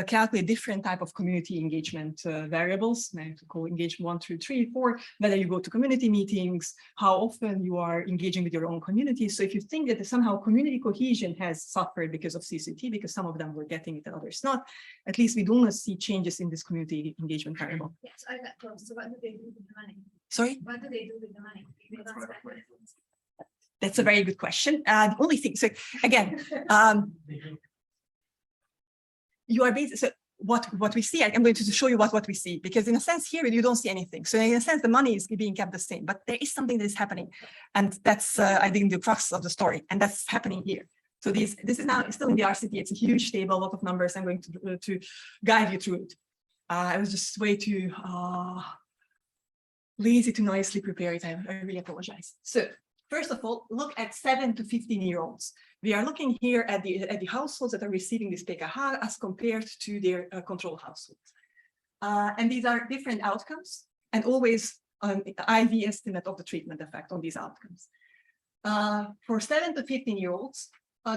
calculate different type of community engagement variables. I have to call engagement 1, 2, 3, 4, whether you go to community meetings, how often you are engaging with your own community. So if you think that somehow community cohesion has suffered because of CCT, because some of them were getting it and others not, at least we do not see changes in this community engagement variable. Yes, I got close. So what do they do with the money? Sorry? What do they do with the money? That's a very good question. The only thing, so again, you are basically, so what we see, I'm going to show you what we see, because in a sense here, you don't see anything. So in a sense, the money is being kept the same, but there is something that is happening. And that's, I think, the crux of the story. And that's happening here. So this is now still in the RCT. It's a huge table, a lot of numbers. I'm going to guide you through it. I was just way too lazy to nicely prepare it. I really apologize. So first of all, look at 7 to 15-year-olds. We are looking here at the households that are receiving this PKH as compared to their control households. And these are different outcomes and always an IV estimate of the treatment effect on these outcomes. For 7 to 15-year-olds,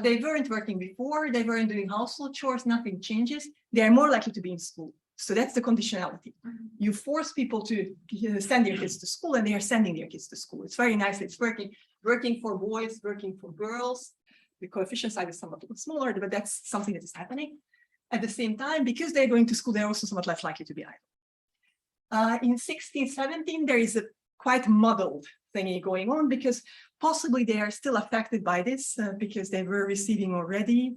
they weren't working before, they weren't doing household chores, nothing changes. They are more likely to be in school. So that's the conditionality. You force people to send their kids to school, and they are sending their kids to school. It's very nice. It's working for boys, working for girls. The coefficient size is somewhat smaller, but that's something that is happening. At the same time, because they're going to school, they're also somewhat less likely to be idle. In 16, 17, there is a quite muddled thingy going on because possibly they are still affected by this because they were receiving already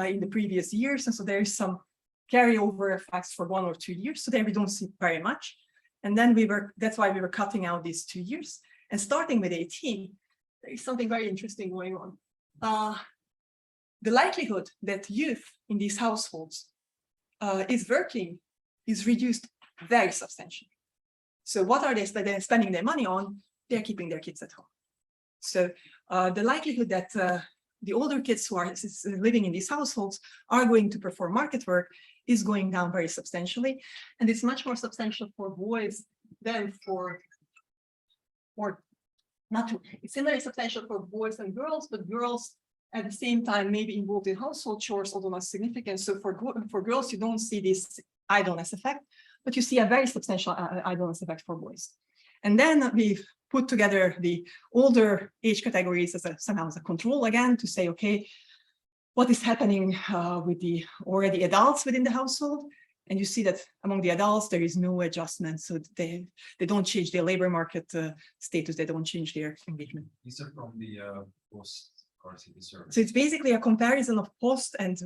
in the previous years. And so there is some carryover effects for 1 or 2 years. So there we don't see very much. And then that's why we were cutting out these 2 years. And starting with 18, there is something very interesting going on. The likelihood that youth in these households is working is reduced very substantially. So what are they spending their money on? They're keeping their kids at home. So the likelihood that the older kids who are living in these households are going to perform market work is going down very substantially. And it's much more substantial for boys than for, or not, it's similarly substantial for boys and girls, but girls at the same time may be involved in household chores, although not significant. So for girls, you don't see this idleness effect, but you see a very substantial idleness effect for boys. And then we've put together the older age categories as somehow as a control again to say, okay, what is happening with the already adults within the household? And you see that among the adults, there is no adjustment. So they don't change their labor market status. They don't change their engagement. These are from the post-RCT survey. So it's basically a comparison of post and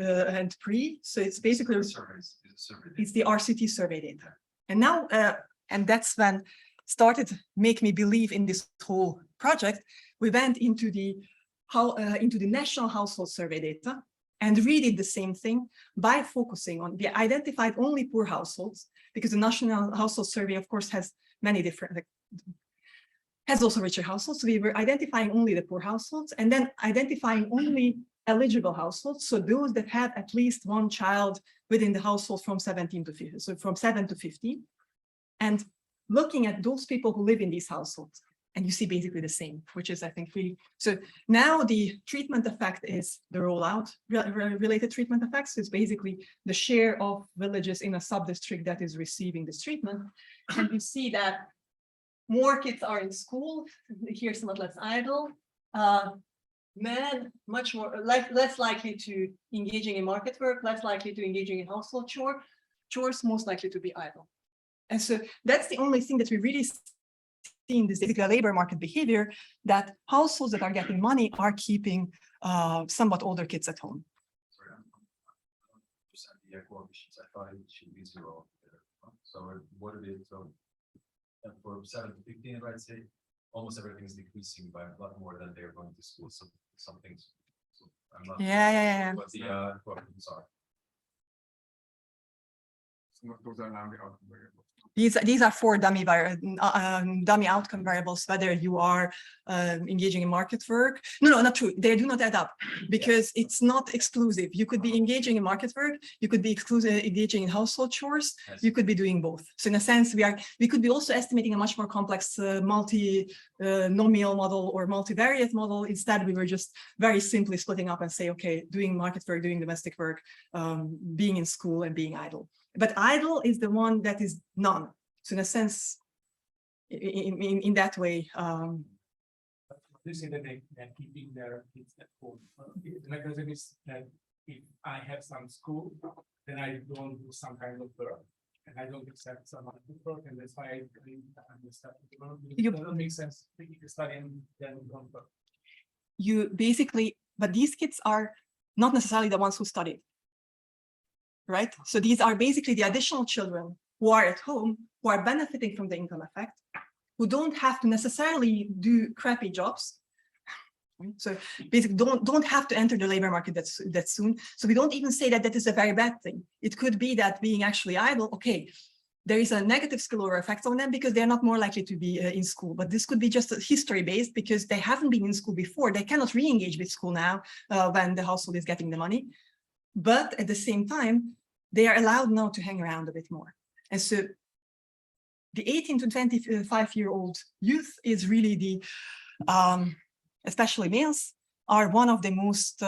pre. So it's basically it's the RCT survey data. And now, and that's when started make me believe in this whole project. We went into the national household survey data and redid the same thing by focusing on, we identified only poor households because the national household survey, of course, has many different, has also richer households. So we were identifying only the poor households and then identifying only eligible households. So those that have at least one child within the household from 17 to 50, so from 7 to 15, and looking at those people who live in these households. And you see basically the same, which is, I think, really, so now the treatment effect is the rollout related treatment effects. So it's basically the share of villages in a sub-district that is receiving this treatment. And you see that more kids are in school, here somewhat less idle. Men much more, less likely to engaging in market work, less likely to engaging in household chores, most likely to be idle. And so that's the only thing that we really see in this labor market behavior, that households that are getting money are keeping somewhat older kids at home. Sorry, I'm percent the coefficients. I thought it should be 0 there. So what it is, so for 7 to 15, right, say almost everything is decreasing by a lot more than they're going to school. So some things, so I'm not Yeah. what the coefficients are. Those are now the outcome variables. These are four dummy outcome variables, whether you are engaging in market work. No, not true. They do not add up because it's not exclusive. You could be engaging in market work. You could be engaging in household chores. You could be doing both. So in a sense, we could be also estimating a much more complex multi-nomial model or multivariate model. Instead, we were just very simply splitting up and say, okay, doing market work, doing domestic work, being in school and being idle. But idle is the one that is none. So in a sense, in that way. You say that they're keeping their kids at home. The mechanism is that if I have some school, then I don't do some kind of work. And I don't accept some other work, and that's why I understand. It doesn't make sense. If you study and then don't work. You basically, but these kids are not necessarily the ones who studied. Right? So these are basically the additional children who are at home, who are benefiting from the income effect, who don't have to necessarily do crappy jobs. So basically don't have to enter the labor market that soon. So we don't even say that that is a very bad thing. It could be that being actually idle, okay, there is a negative spillover effect on them because they're not more likely to be in school. But this could be just history-based because they haven't been in school before. They cannot re-engage with school now when the household is getting the money. But at the same time, they are allowed now to hang around a bit more. And so the 18 to 25-year-old youth is really the, especially males, are one of the most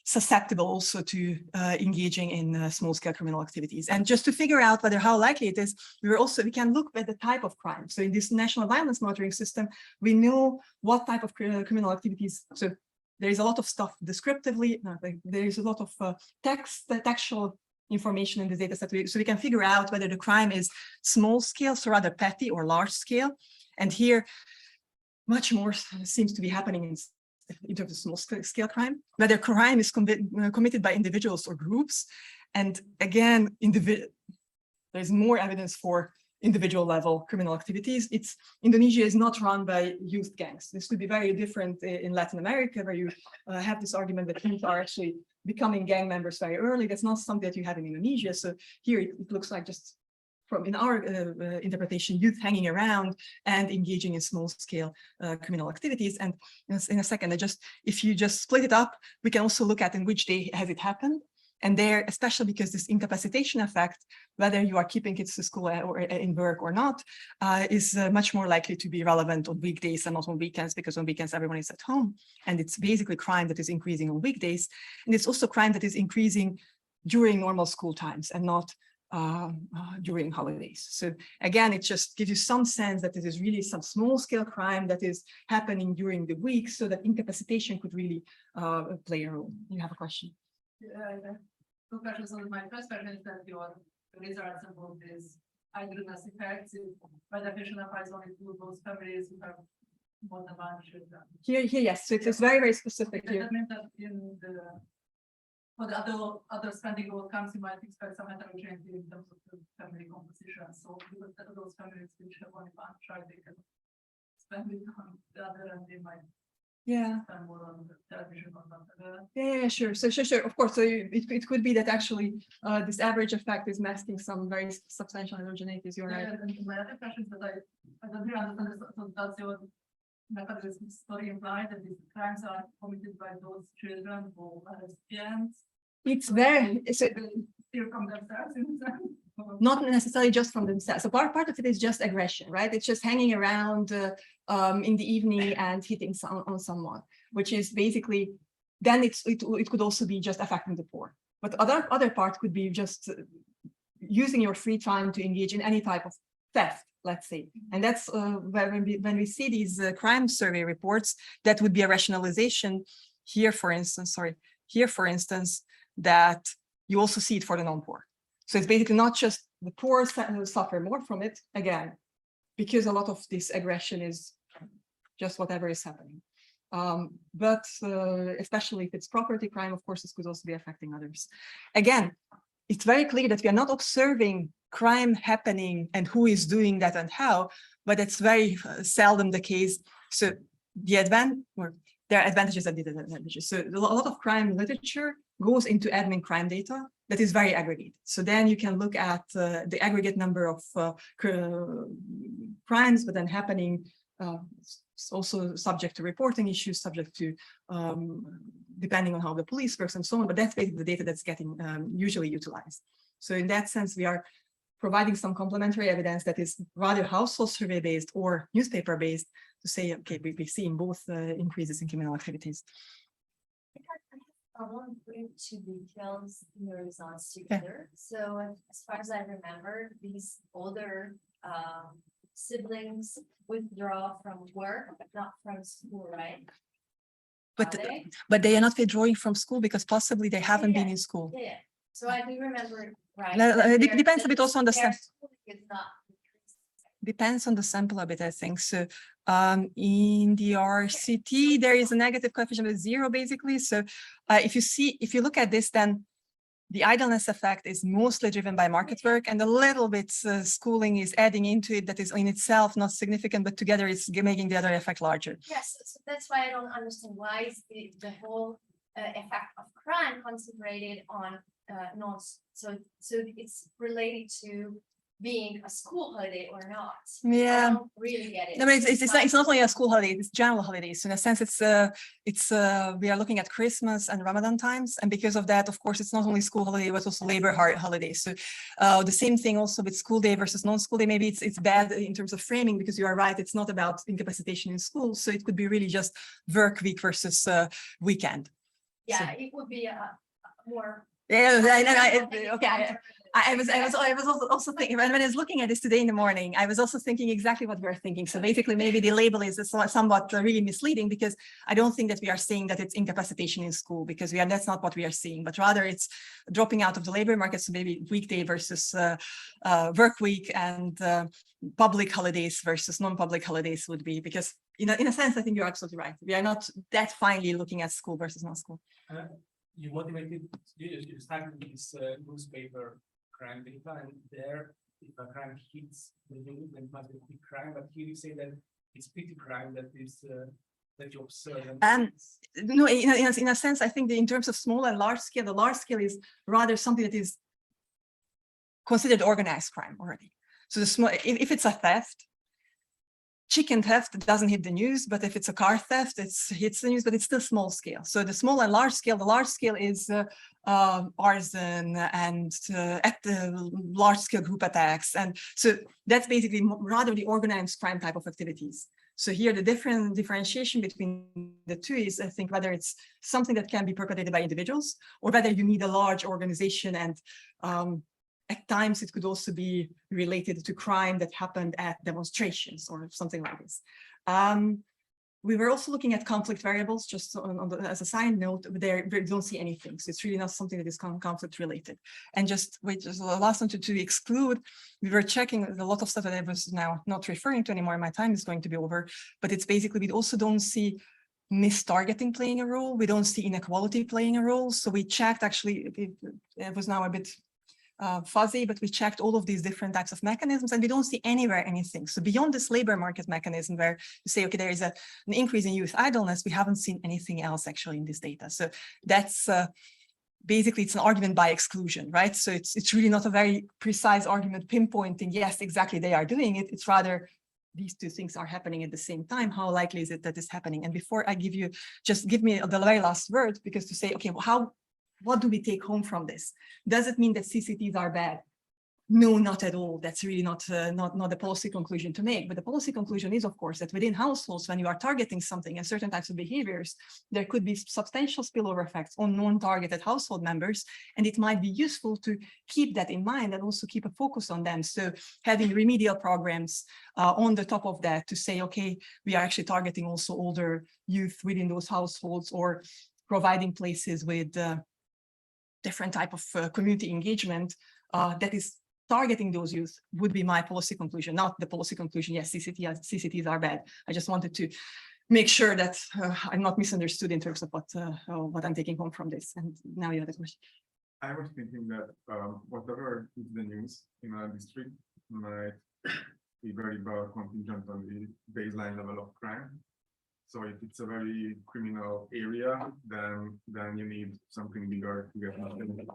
susceptible also to engaging in small-scale criminal activities. And just to figure out how likely it is, we can look at the type of crime. So in this national violence monitoring system, we know what type of criminal activities. So there is a lot of stuff descriptively. There is a lot of textual information in this data set, so we can figure out whether the crime is small scale, so rather petty, or large scale. And here, much more seems to be happening in terms of small scale crime, whether crime is committed by individuals or groups. And again, there's more evidence for individual level criminal activities. Indonesia is not run by youth gangs. This could be very different in Latin America, where you have this argument that youth are actually becoming gang members very early. That's not something that you have in Indonesia. So here it looks like just in our interpretation, youth hanging around and engaging in small scale criminal activities. And in a second, if you just split it up, we can also look at in which day has it happened. And there, especially because this incapacitation effect, whether you are keeping kids to school or in work or not, is much more likely to be relevant on weekdays and not on weekends, because on weekends everyone is at home. And it's basically crime that is increasing on weekdays. And it's also crime that is increasing during normal school times and not during holidays. So again, it just gives you some sense that it is really some small scale crime that is happening during the week, so that incapacitation could really play a role. You have a question? Two questions. On my first question is that your results about this idleness effects, by definition applies only to those families who have more than one children. Here, yes. So it is very, very specific here. That means that for the other spending outcomes, you might expect some heterogeneity in terms of the family composition. So because those families which have only one child, they can spend it on the other, and they might spend more on the television content. Yeah, sure. So sure, of course. So it could be that actually this average effect is masking some very substantial heterogeneities. You're right. And my other question is that I don't really understand. So does your mechanisms story imply that these crimes are committed by those children who are lesbians. It's very, so Steal from themselves in a sense. not necessarily just from themselves. So part of it is just aggression, right? It's just hanging around in the evening and hitting on someone, which is basically, then it could also be just affecting the poor. But other part could be just using your free time to engage in any type of theft, let's say. And that's where when we see these crime survey reports, that would be a rationalization here, for instance, that you also see it for the non-poor. So it's basically not just the poor suffer more from it, again, because a lot of this aggression is just whatever is happening. But especially if it's property crime, of course, this could also be affecting others. Again, it's very clear that we are not observing crime happening and who is doing that and how, but it's very seldom the case. So there are advantages and disadvantages. So a lot of crime literature goes into admin crime data that is very aggregate. So then you can look at the aggregate number of crimes, but then happening, also subject to reporting issues, subject to depending on how the police works and so on. But that's basically the data that's getting usually utilized. So in that sense, we are providing some complementary evidence that is rather household survey based or newspaper based to say, okay, we see in both increases in criminal activities. I want to bring two details in your results together. So as far as I remember, these older siblings withdraw from work, but not from school, right? But they are not withdrawing from school because possibly they haven't been in school. Yeah. So I do remember, right? It depends a bit also on the sample. Not Depends on the sample a bit, I think. So in the RCT, there is a negative coefficient of 0, basically. So if you look at this, then the idleness effect is mostly driven by market work, and a little bit schooling is adding into it that is in itself not significant, but together it's making the other effect larger. Yes, so that's why I don't understand why is the whole effect of crime concentrated on non. So it's related to being a school holiday or not. Yeah, I don't really get it. No, but it's not only a school holiday; it's general holidays. So in a sense, we are looking at Christmas and Ramadan times, and because of that, of course, it's not only school holiday but also labor holidays. So the same thing also with school day versus non-school day. Maybe it's bad in terms of framing because you are right; it's not about incapacitation in school. So it could be really just work week versus weekend. Yeah, So, it would be a more. Yeah, okay. I was also thinking when I was looking at this today in the morning, I was also thinking exactly what we're thinking. So basically, maybe the label is somewhat really misleading because I don't think that we are saying that it's incapacitation in school because that's not what we are seeing, but rather it's dropping out of the labor market. So maybe weekday versus work week and public holidays versus non-public holidays would be because in a sense, I think you're absolutely right. We are not that finely looking at school versus non-school. You motivated, you started with this newspaper crime data, and there, if a crime hits the news, then it must be a big crime. But here you say that it's petty crime that is that you observe. No, in a sense, I think that in terms of small and large scale, the large scale is rather something that is considered organized crime already. So the small, if it's a theft, chicken theft doesn't hit the news, but if it's a car theft, it hits the news, but it's still small scale. So the small and large scale, the large scale is arson and at the large scale group attacks. And so that's basically rather the organized crime type of activities. So here the differentiation between the two is, I think, whether it's something that can be perpetrated by individuals or whether you need a large organization and at times, it could also be related to crime that happened at demonstrations or something like this. We were also looking at conflict variables, just as a side note, there we don't see anything. So it's really not something that is conflict related. And just the last one to exclude, we were checking a lot of stuff that I was now not referring to anymore. My time is going to be over, but it's basically, we also don't see mistargeting playing a role. We don't see inequality playing a role. So we checked, actually, it was now a bit fuzzy, but we checked all of these different types of mechanisms and we don't see anywhere anything. So beyond this labor market mechanism where you say, okay, there is an increase in youth idleness, we haven't seen anything else actually in this data. So that's basically, it's an argument by exclusion, right? So it's really not a very precise argument pinpointing, yes, exactly, they are doing it. It's rather these two things are happening at the same time, how likely is it that is happening? And before I give you, just give me the very last word, because to say, okay, well, what do we take home from this? Does it mean that CCTs are bad? No, not at all. That's really not the policy conclusion to make. But the policy conclusion is, of course, that within households, when you are targeting something and certain types of behaviors, there could be substantial spillover effects on non-targeted household members. And it might be useful to keep that in mind and also keep a focus on them. So having remedial programs on the top of that to say, okay, we are actually targeting also older youth within those households, or providing places with different type of community engagement that is targeting those youth would be my policy conclusion, not the policy conclusion, yes, CCTs are bad. I just wanted to make sure that I'm not misunderstood in terms of what I'm taking home from this. And now you have a question. I was thinking that whatever is the news in our district might be very well contingent on the baseline level of crime. So if it's a very criminal area, then you need something bigger to get nothing.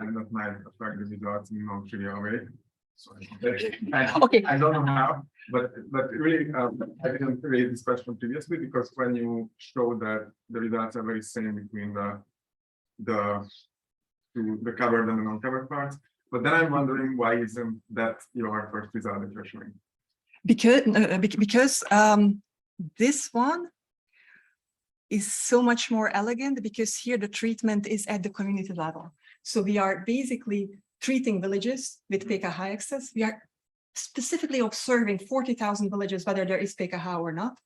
And that might affect the results in non-trivial way. So Okay. I don't know how, but really, I didn't raise this question previously, because when you show that the results are very same between the covered and the non-covered parts, but then I'm wondering, why isn't that your first result that you're showing? Because this one is so much more elegant, because here the treatment is at the community level. So we are basically treating villages with PKH excess. We are specifically observing 40,000 villages, whether there is PKH or not.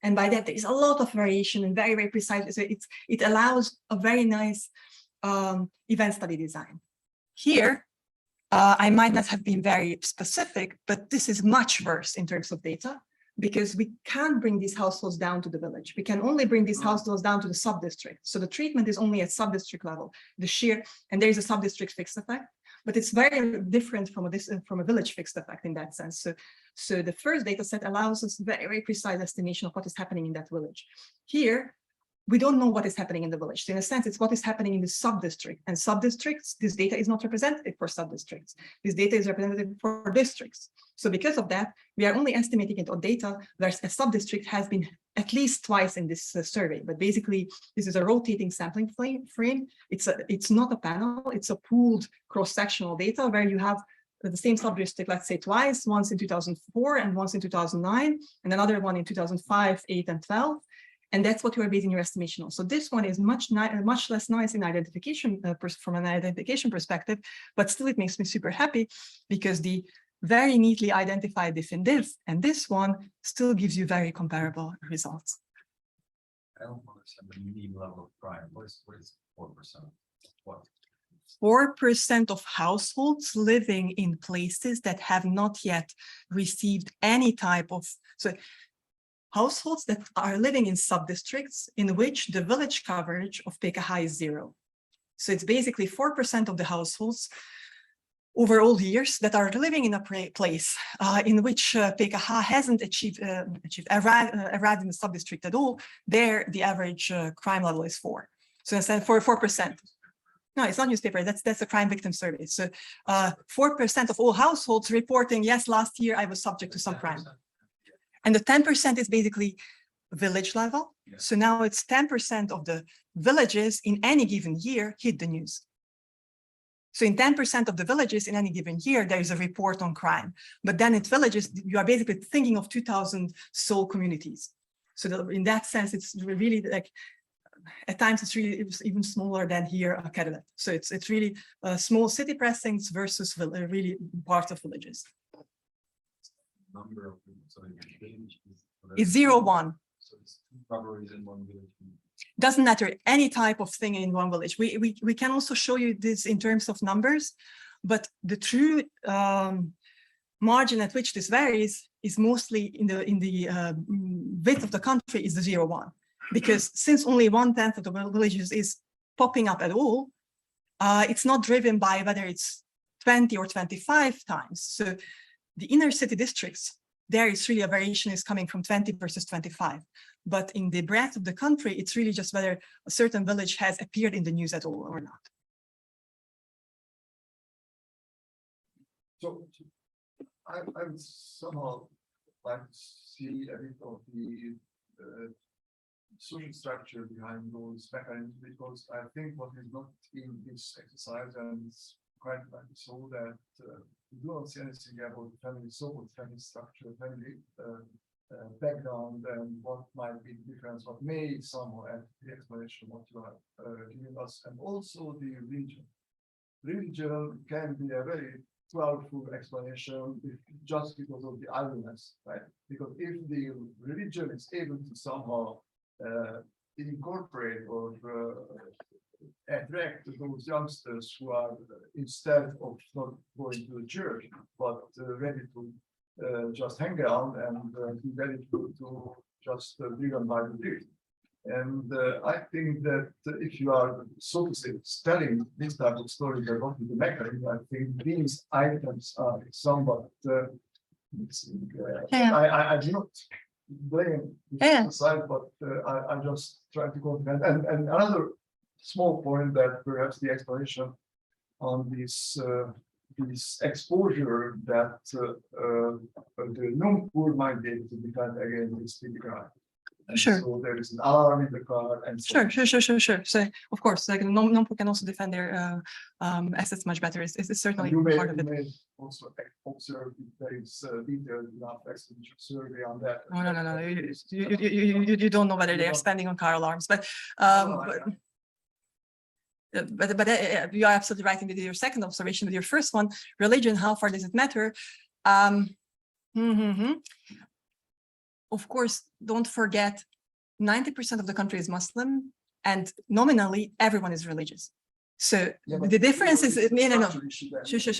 And by that, there is a lot of variation and very, very precise. So it allows a very nice event study design. Here, I might not have been very specific, but this is much worse in terms of data, because we can't bring these households down to the village. We can only bring these households down to the sub-district. So the treatment is only at sub-district level, and there is a sub-district fixed effect, but it's very different from a village fixed effect in that sense. So the first data set allows us very, very precise estimation of what is happening in that village. Here, we don't know what is happening in the village. So in a sense, it's what is happening in the sub-district. And sub-districts, this data is not representative for sub-districts. This data is representative for districts. So because of that, we are only estimating it on data where a sub-district has been at least twice in this survey. But basically, this is a rotating sampling frame. It's not a panel, it's a pooled cross-sectional data where you have the same sub-district, let's say twice, once in 2004 and once in 2009, and another one in 2005, 8, and 12. And that's what you are basing your estimation on. So this one is much less nice in identification from an identification perspective, but still it makes me super happy, because the very neatly identified diff in diff and this one still gives you very comparable results. I don't understand the median level of crime. What is 4%? What? 4% of households living in places that have not yet received any type of, so households that are living in sub-districts in which the village coverage of PKH is 0. So it's basically 4% of the households over all years that are living in a place in which PKH hasn't arrived in the sub-district at all. There, the average crime level is 4. So instead for 4%. No, it's not newspaper. That's a crime victim survey. So 4% of all households reporting, yes, last year I was subject to some crime. And the 10% is basically village level. Yeah. So now it's 10% of the villages in any given year hit the news. So in 10% of the villages in any given year, there is a report on crime. But then in villages, you are basically thinking of 2,000 soul communities. So that in that sense, it's really like, at times it's even smaller than here, Cadillac. So it's really small city pressings versus really parts of villages. Number of people, so It's 0, 1. So it's 2 robberies in one village. Doesn't matter, any type of thing in one village. We can also show you this in terms of numbers, but the true margin at which this varies is mostly in the width of the country is the 0, 1. Because since only 1/10 of the villages is popping up at all, it's not driven by whether it's 20 or 25 times. So the inner city districts, there is really a variation is coming from 20 versus 25. But in the breadth of the country, it's really just whether a certain village has appeared in the news at all or not. So I'm somehow like to see a bit of the social structure behind those mechanisms, because I think what is not in this exercise, and it's quite like so that we do not see anything about family, so-called family structure, family background, and what might be the difference, what may somehow add the explanation what you are giving us, and also the religion. Religion can be a very powerful explanation just because of the idleness, right? Because if the religion is able to somehow incorporate or attract those youngsters who are instead of not going to the church, but ready to just hang around and be ready to just be done by the drift. And I think that if you are, so to say, telling this type of story about the mechanism, I think these items are somewhat I do not blame the side, but I just try to comprehend. And another small point that perhaps the explanation on this exposure that the non-poor might be able to defend against this big crime. Sure. So there is an alarm in the car and so Sure. So of course, like non-poor can also defend their assets much better. It's certainly you may, part of it. you may also observe if there is detailed enough expenditure survey on that. No. You don't know whether they are spending on car alarms, but you are absolutely right with your second observation. With your first one, religion, how far does it matter? Of course, don't forget, 90% of the country is Muslim, and nominally everyone is religious. So the difference is no. Sure. So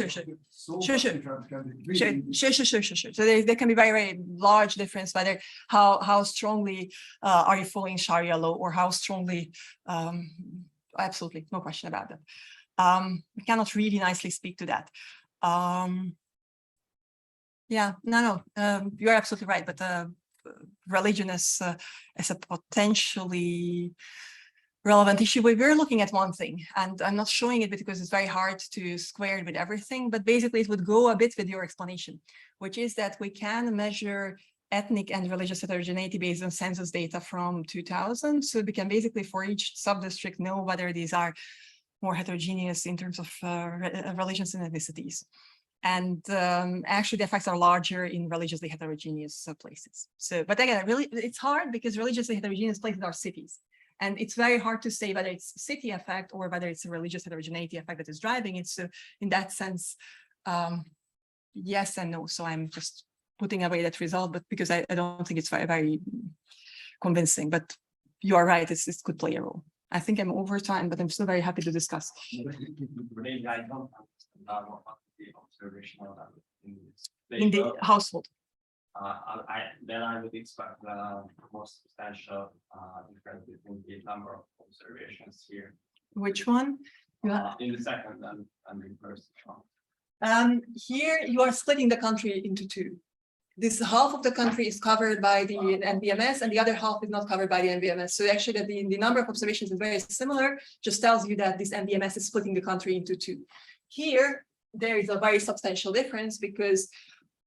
there can be very large difference whether how strongly are you following Sharia law, or how strongly. Absolutely, no question about that. We cannot really nicely speak to that. You're absolutely right, but religion is a potentially relevant issue. We're looking at one thing, and I'm not showing it because it's very hard to square it with everything, but basically it would go a bit with your explanation, which is that we can measure ethnic and religious heterogeneity based on census data from 2000. So we can basically, for each sub-district, know whether these are more heterogeneous in terms of religions and ethnicities. And actually the effects are larger in religiously heterogeneous places. So, but again, really, it's hard because religiously heterogeneous places are cities. And it's very hard to say whether it's a city effect or whether it's a religious heterogeneity effect that is driving it. So in that sense, yes and no. So I'm just putting away that result, but because I don't think it's very convincing, but you are right, it could play a role. I think I'm over time, but I'm still very happy to discuss. In the household. Then I would expect more substantial difference between the number of observations here. Which one? In the second and the first one. Here you are splitting the country into two. This half of the country is covered by the NBMS and the other half is not covered by the NBMS. So actually the number of observations is very similar, just tells you that this NBMS is splitting the country into two. Here, there is a very substantial difference because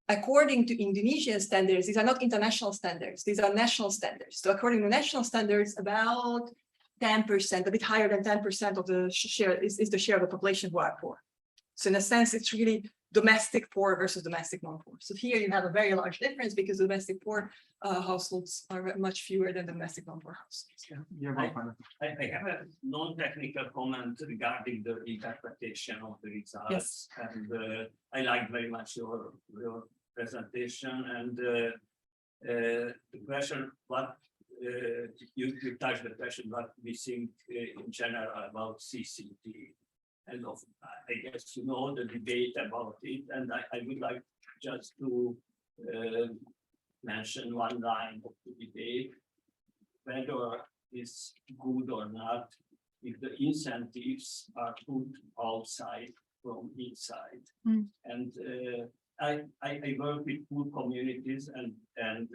according to Indonesian standards, these are not international standards, these are national standards. So according to national standards, about 10%, a bit higher than 10% of the share is the share of the population who are poor. So in a sense, it's really domestic poor versus domestic non-poor. So here you have a very large difference because domestic poor households are much fewer than domestic non-poor households. I have a non-technical comment regarding the interpretation of the results. Yes. And I like very much your presentation and the question, what you touched the question, what we think in general about CCT. And I guess you know the debate about it, and I would like just to mention one line of the debate, whether it's good or not, if the incentives are put outside from inside. And I work with poor communities and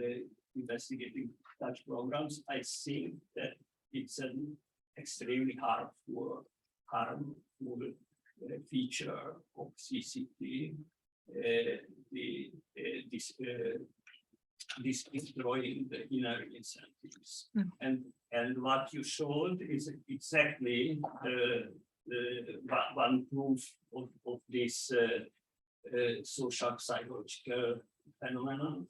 investigating such programs. I think that it's an extremely harmful feature of CCT, this destroying the inner incentives. Mm. And what you showed is exactly one proof of this social psychological phenomenon.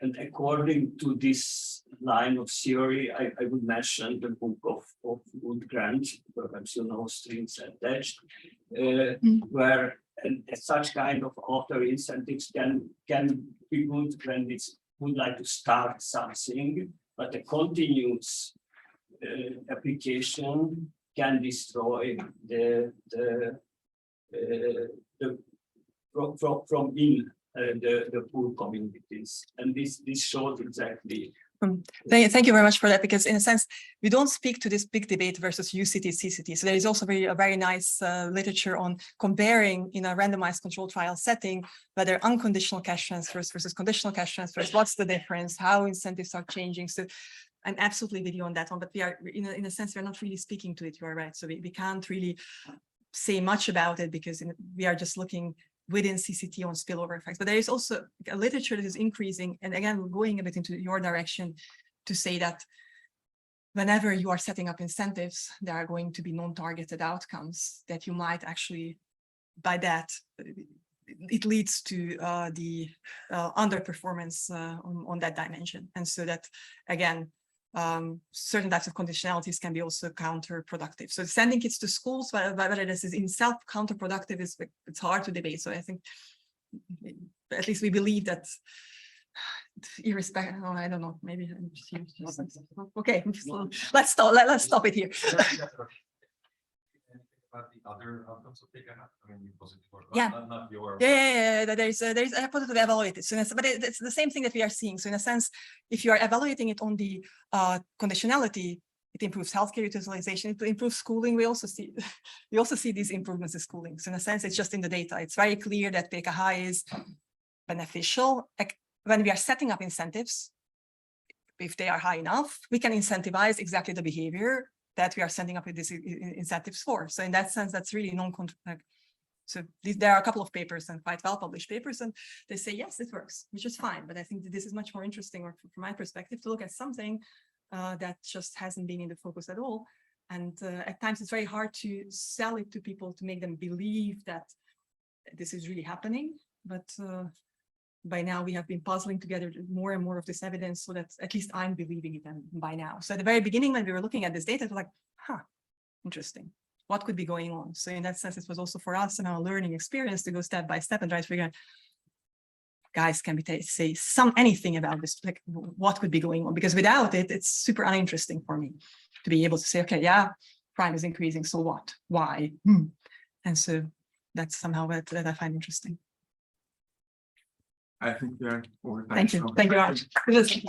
And according to this line of theory, I would mention the book of Wood-Grant, perhaps you know, Strings Attached, where such kind of author incentives can be good when it's would like to start something, but a continuous application can destroy from in the poor communities, and this shows exactly. Thank you very much for that, because in a sense, we don't speak to this big debate versus UCT, CCT. So there is also a very nice literature on comparing in a randomized controlled trial setting, whether unconditional cash transfers versus conditional cash transfers, what's the difference, how incentives are changing. So I'm absolutely with you on that one, but we are, in a sense, we're not really speaking to it, you are right. So we can't really say much about it because we are just looking within CCT on spillover effects. But there is also a literature that is increasing, and again, going a bit into your direction to say that whenever you are setting up incentives, there are going to be non-targeted outcomes that you might actually, by that, it leads to the underperformance on that dimension. And so that, again, certain types of conditionalities can be also counterproductive. So sending kids to schools, whether this is in itself counterproductive, it's hard to debate. So I think at least we believe that irrespective, I don't know, maybe I'm just okay, let's stop it here. About the other outcomes of taking up, I mean, positive or Yeah. not your. Yeah. There's a hypothesis to evaluate it. So but it's the same thing that we are seeing. So in a sense, if you are evaluating it on the conditionality, it improves healthcare utilization, it improves schooling. We also see these improvements in schooling. So in a sense, it's just in the data. It's very clear that PKH is beneficial. When we are setting up incentives, if they are high enough, we can incentivize exactly the behavior that we are setting up with these incentives for. So in that sense, that's really non-controversial. So there are a couple of papers and quite well-published papers, and they say, yes, it works, which is fine. But I think that this is much more interesting, or from my perspective, to look at something that just hasn't been in the focus at all. And at times it's very hard to sell it to people to make them believe that this is really happening. But by now we have been puzzling together more and more of this evidence so that at least I'm believing it by now. So at the very beginning, when we were looking at this data, it was like, interesting. What could be going on? So in that sense, it was also for us and our learning experience to go step by step and try to figure out, guys, can we say anything about this? Like, what could be going on? Because without it, it's super uninteresting for me to be able to say, okay, yeah, crime is increasing. So what? Why? And so that's somehow that I find interesting. I think we are over time. Thank you. Thank you very much.